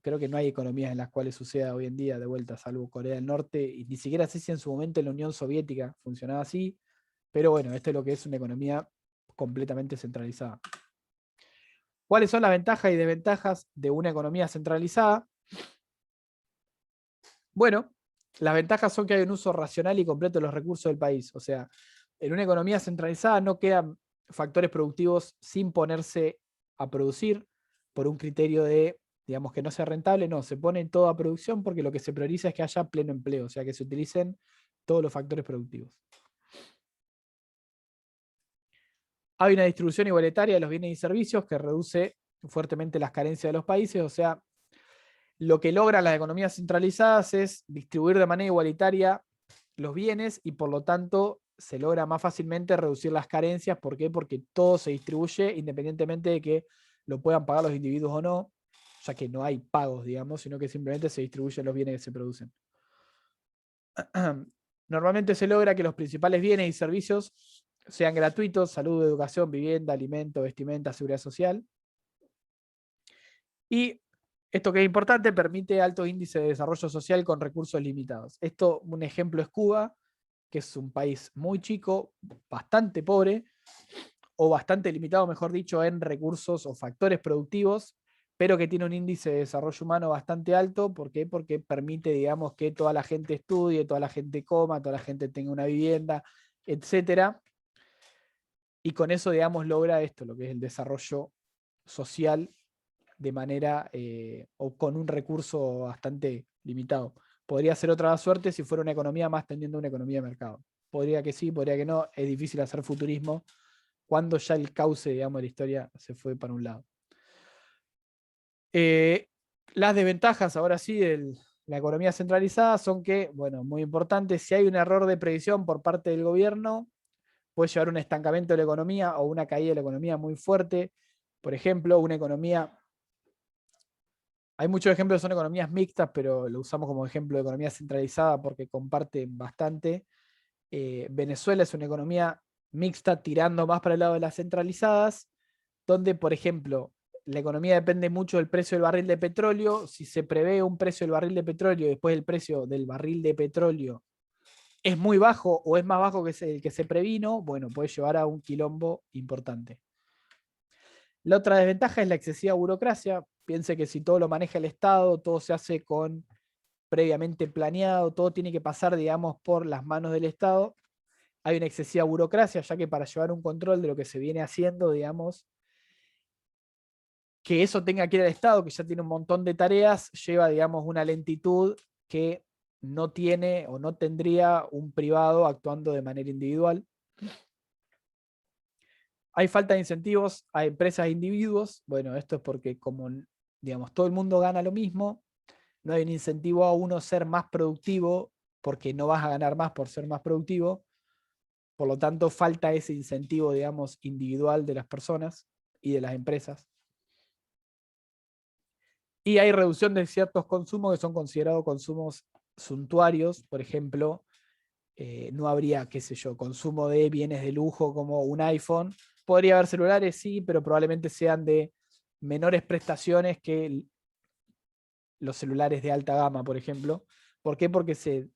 Creo que no hay economías en las cuales suceda hoy en día, de vuelta, salvo Corea del Norte, y ni siquiera sé si en su momento en la Unión Soviética funcionaba así, pero bueno, esto es lo que es una economía completamente centralizada. ¿Cuáles son las ventajas y desventajas de una economía centralizada? Bueno, las ventajas son que hay un uso racional y completo de los recursos del país. O sea, en una economía centralizada no quedan factores productivos sin ponerse a producir por un criterio de, digamos, que no sea rentable. No, se pone en toda producción porque lo que se prioriza es que haya pleno empleo, o sea, que se utilicen todos los factores productivos. Hay una distribución igualitaria de los bienes y servicios que reduce fuertemente las carencias de los países. O sea, lo que logran las economías centralizadas es distribuir de manera igualitaria los bienes y por lo tanto se logra más fácilmente reducir las carencias. ¿Por qué? Porque todo se distribuye independientemente de que lo puedan pagar los individuos o no, ya que no hay pagos, digamos, sino que simplemente se distribuyen los bienes que se producen. Normalmente se logra que los principales bienes y servicios sean gratuitos: salud, educación, vivienda, alimento, vestimenta, seguridad social. Y esto que es importante, permite altos índices de desarrollo social con recursos limitados. Esto, un ejemplo es Cuba, que es un país muy chico, bastante pobre, o bastante limitado, mejor dicho, en recursos o factores productivos, pero que tiene un índice de desarrollo humano bastante alto. ¿Por qué? Porque permite, digamos, que toda la gente estudie, toda la gente coma, toda la gente tenga una vivienda, etcétera. Y con eso, digamos, logra esto, lo que es el desarrollo social de manera o con un recurso bastante limitado. Podría ser otra suerte si fuera una economía más tendiendo a una economía de mercado. Podría que sí, podría que no. Es difícil hacer futurismo cuando ya el cauce, digamos, de la historia se fue para un lado. Las desventajas, ahora sí, de La economía centralizada son que, bueno, muy importante, si hay un error de previsión por parte del gobierno, puede llevar a un estancamiento de la economía o una caída de la economía muy fuerte. Por ejemplo, una economía... Hay muchos ejemplos que son economías mixtas, pero lo usamos como ejemplo de economía centralizada porque comparten bastante. Venezuela es una economía mixta tirando más para el lado de las centralizadas, donde, por ejemplo, la economía depende mucho del precio del barril de petróleo. Si se prevé un precio del barril de petróleo y después el precio del barril de petróleo es muy bajo o es más bajo que el que se previno, bueno, puede llevar a un quilombo importante. La otra desventaja es la excesiva burocracia. Piense que si todo lo maneja el Estado, todo se hace con previamente planeado, todo tiene que pasar, digamos, por las manos del Estado. Hay una excesiva burocracia, ya que para llevar un control de lo que se viene haciendo, digamos, que eso tenga que ir al Estado, que ya tiene un montón de tareas, lleva, digamos, una lentitud que no tiene o no tendría un privado actuando de manera individual. Hay falta de incentivos a empresas e individuos. Bueno, esto es porque como, digamos, todo el mundo gana lo mismo, no hay un incentivo a uno ser más productivo porque no vas a ganar más por ser más productivo. Por lo tanto, falta ese incentivo, digamos, individual de las personas y de las empresas. Y hay reducción de ciertos consumos que son considerados consumos suntuarios. Por ejemplo, no habría, qué sé yo, consumo de bienes de lujo como un iPhone. Podría haber celulares, sí, pero probablemente sean de menores prestaciones que los celulares de alta gama, por ejemplo. ¿Por qué? Porque se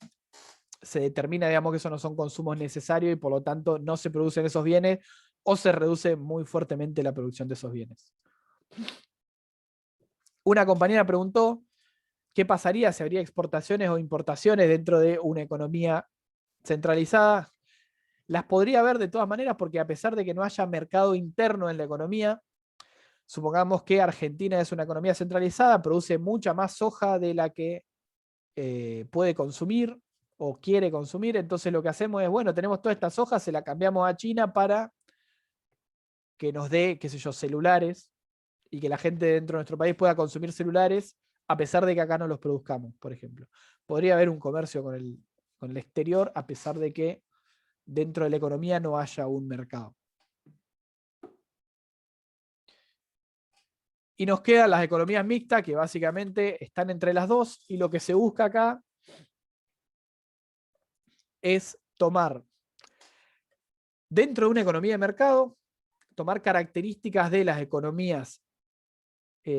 determina, digamos, que esos no son consumos necesarios y por lo tanto no se producen esos bienes o se reduce muy fuertemente la producción de esos bienes. Una compañera preguntó qué pasaría si habría exportaciones o importaciones dentro de una economía centralizada. Las podría haber de todas maneras porque a pesar de que no haya mercado interno en la economía, supongamos que Argentina es una economía centralizada, produce mucha más soja de la que puede consumir o quiere consumir, entonces lo que hacemos es, bueno, tenemos todas estas hojas, se las cambiamos a China para que nos dé, qué sé yo, celulares y que la gente dentro de nuestro país pueda consumir celulares a pesar de que acá no los produzcamos, por ejemplo. Podría haber un comercio con el exterior a pesar de que dentro de la economía no haya un mercado. Y nos quedan las economías mixtas, que básicamente están entre las dos, y lo que se busca acá es tomar, dentro de una economía de mercado, tomar características de las economías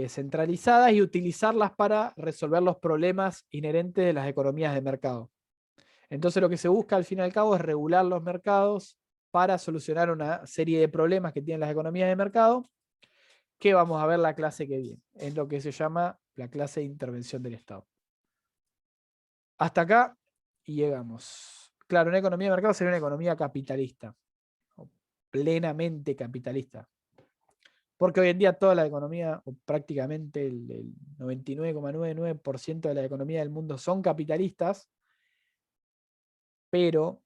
centralizadas y utilizarlas para resolver los problemas inherentes de las economías de mercado. Entonces lo que se busca al fin y al cabo es regular los mercados para solucionar una serie de problemas que tienen las economías de mercado, que vamos a ver la clase que viene, en lo que se llama la clase de intervención del Estado. Hasta acá y llegamos. Claro, una economía de mercado sería una economía capitalista, plenamente capitalista. Porque hoy en día toda la economía, o prácticamente el 99,99% de la economía del mundo son capitalistas, pero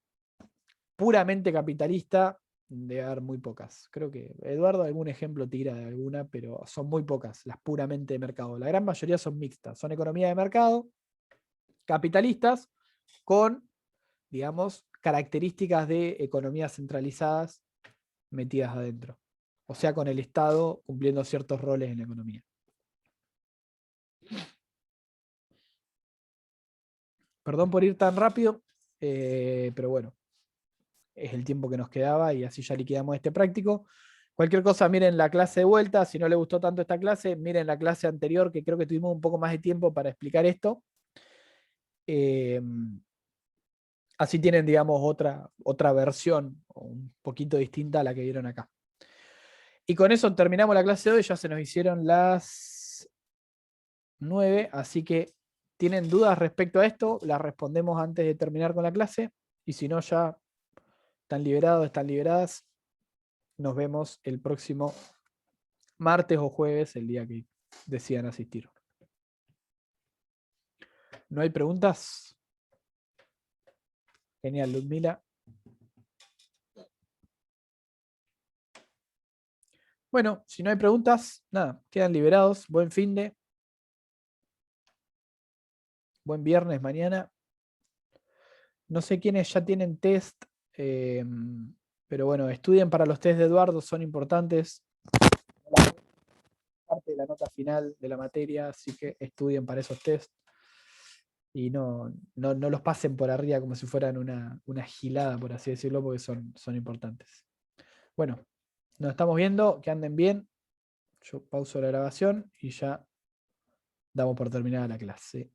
puramente capitalista debe haber muy pocas. Creo que Eduardo algún ejemplo tira de alguna, pero son muy pocas las puramente de mercado. La gran mayoría son mixtas, son economías de mercado, capitalistas, con, digamos, características de economías centralizadas metidas adentro. O sea, con el Estado cumpliendo ciertos roles en la economía. Perdón por ir tan rápido, pero bueno, es el tiempo que nos quedaba y así ya liquidamos este práctico. Cualquier cosa, miren la clase de vuelta. Si no les gustó tanto esta clase, miren la clase anterior, que creo que tuvimos un poco más de tiempo para explicar esto. Así tienen, digamos, otra versión, un poquito distinta a la que vieron acá. Y con eso terminamos la clase de hoy. Ya se nos hicieron las 9, así que tienen dudas respecto a esto, las respondemos antes de terminar con la clase. Y si no, ya están liberados, están liberadas. Nos vemos el próximo martes o jueves, el día que decidan asistir. ¿No hay preguntas? Genial, Ludmila. Bueno, si no hay preguntas, nada, quedan liberados. Buen fin de. Buen viernes mañana. No sé quiénes ya tienen test, pero bueno, estudien para los test de Eduardo, son importantes. Parte de la nota final de la materia, así que estudien para esos test. Y no los pasen por arriba como si fueran una gilada, por así decirlo, porque son importantes. Bueno, nos estamos viendo, que anden bien. Yo pauso la grabación y ya damos por terminada la clase.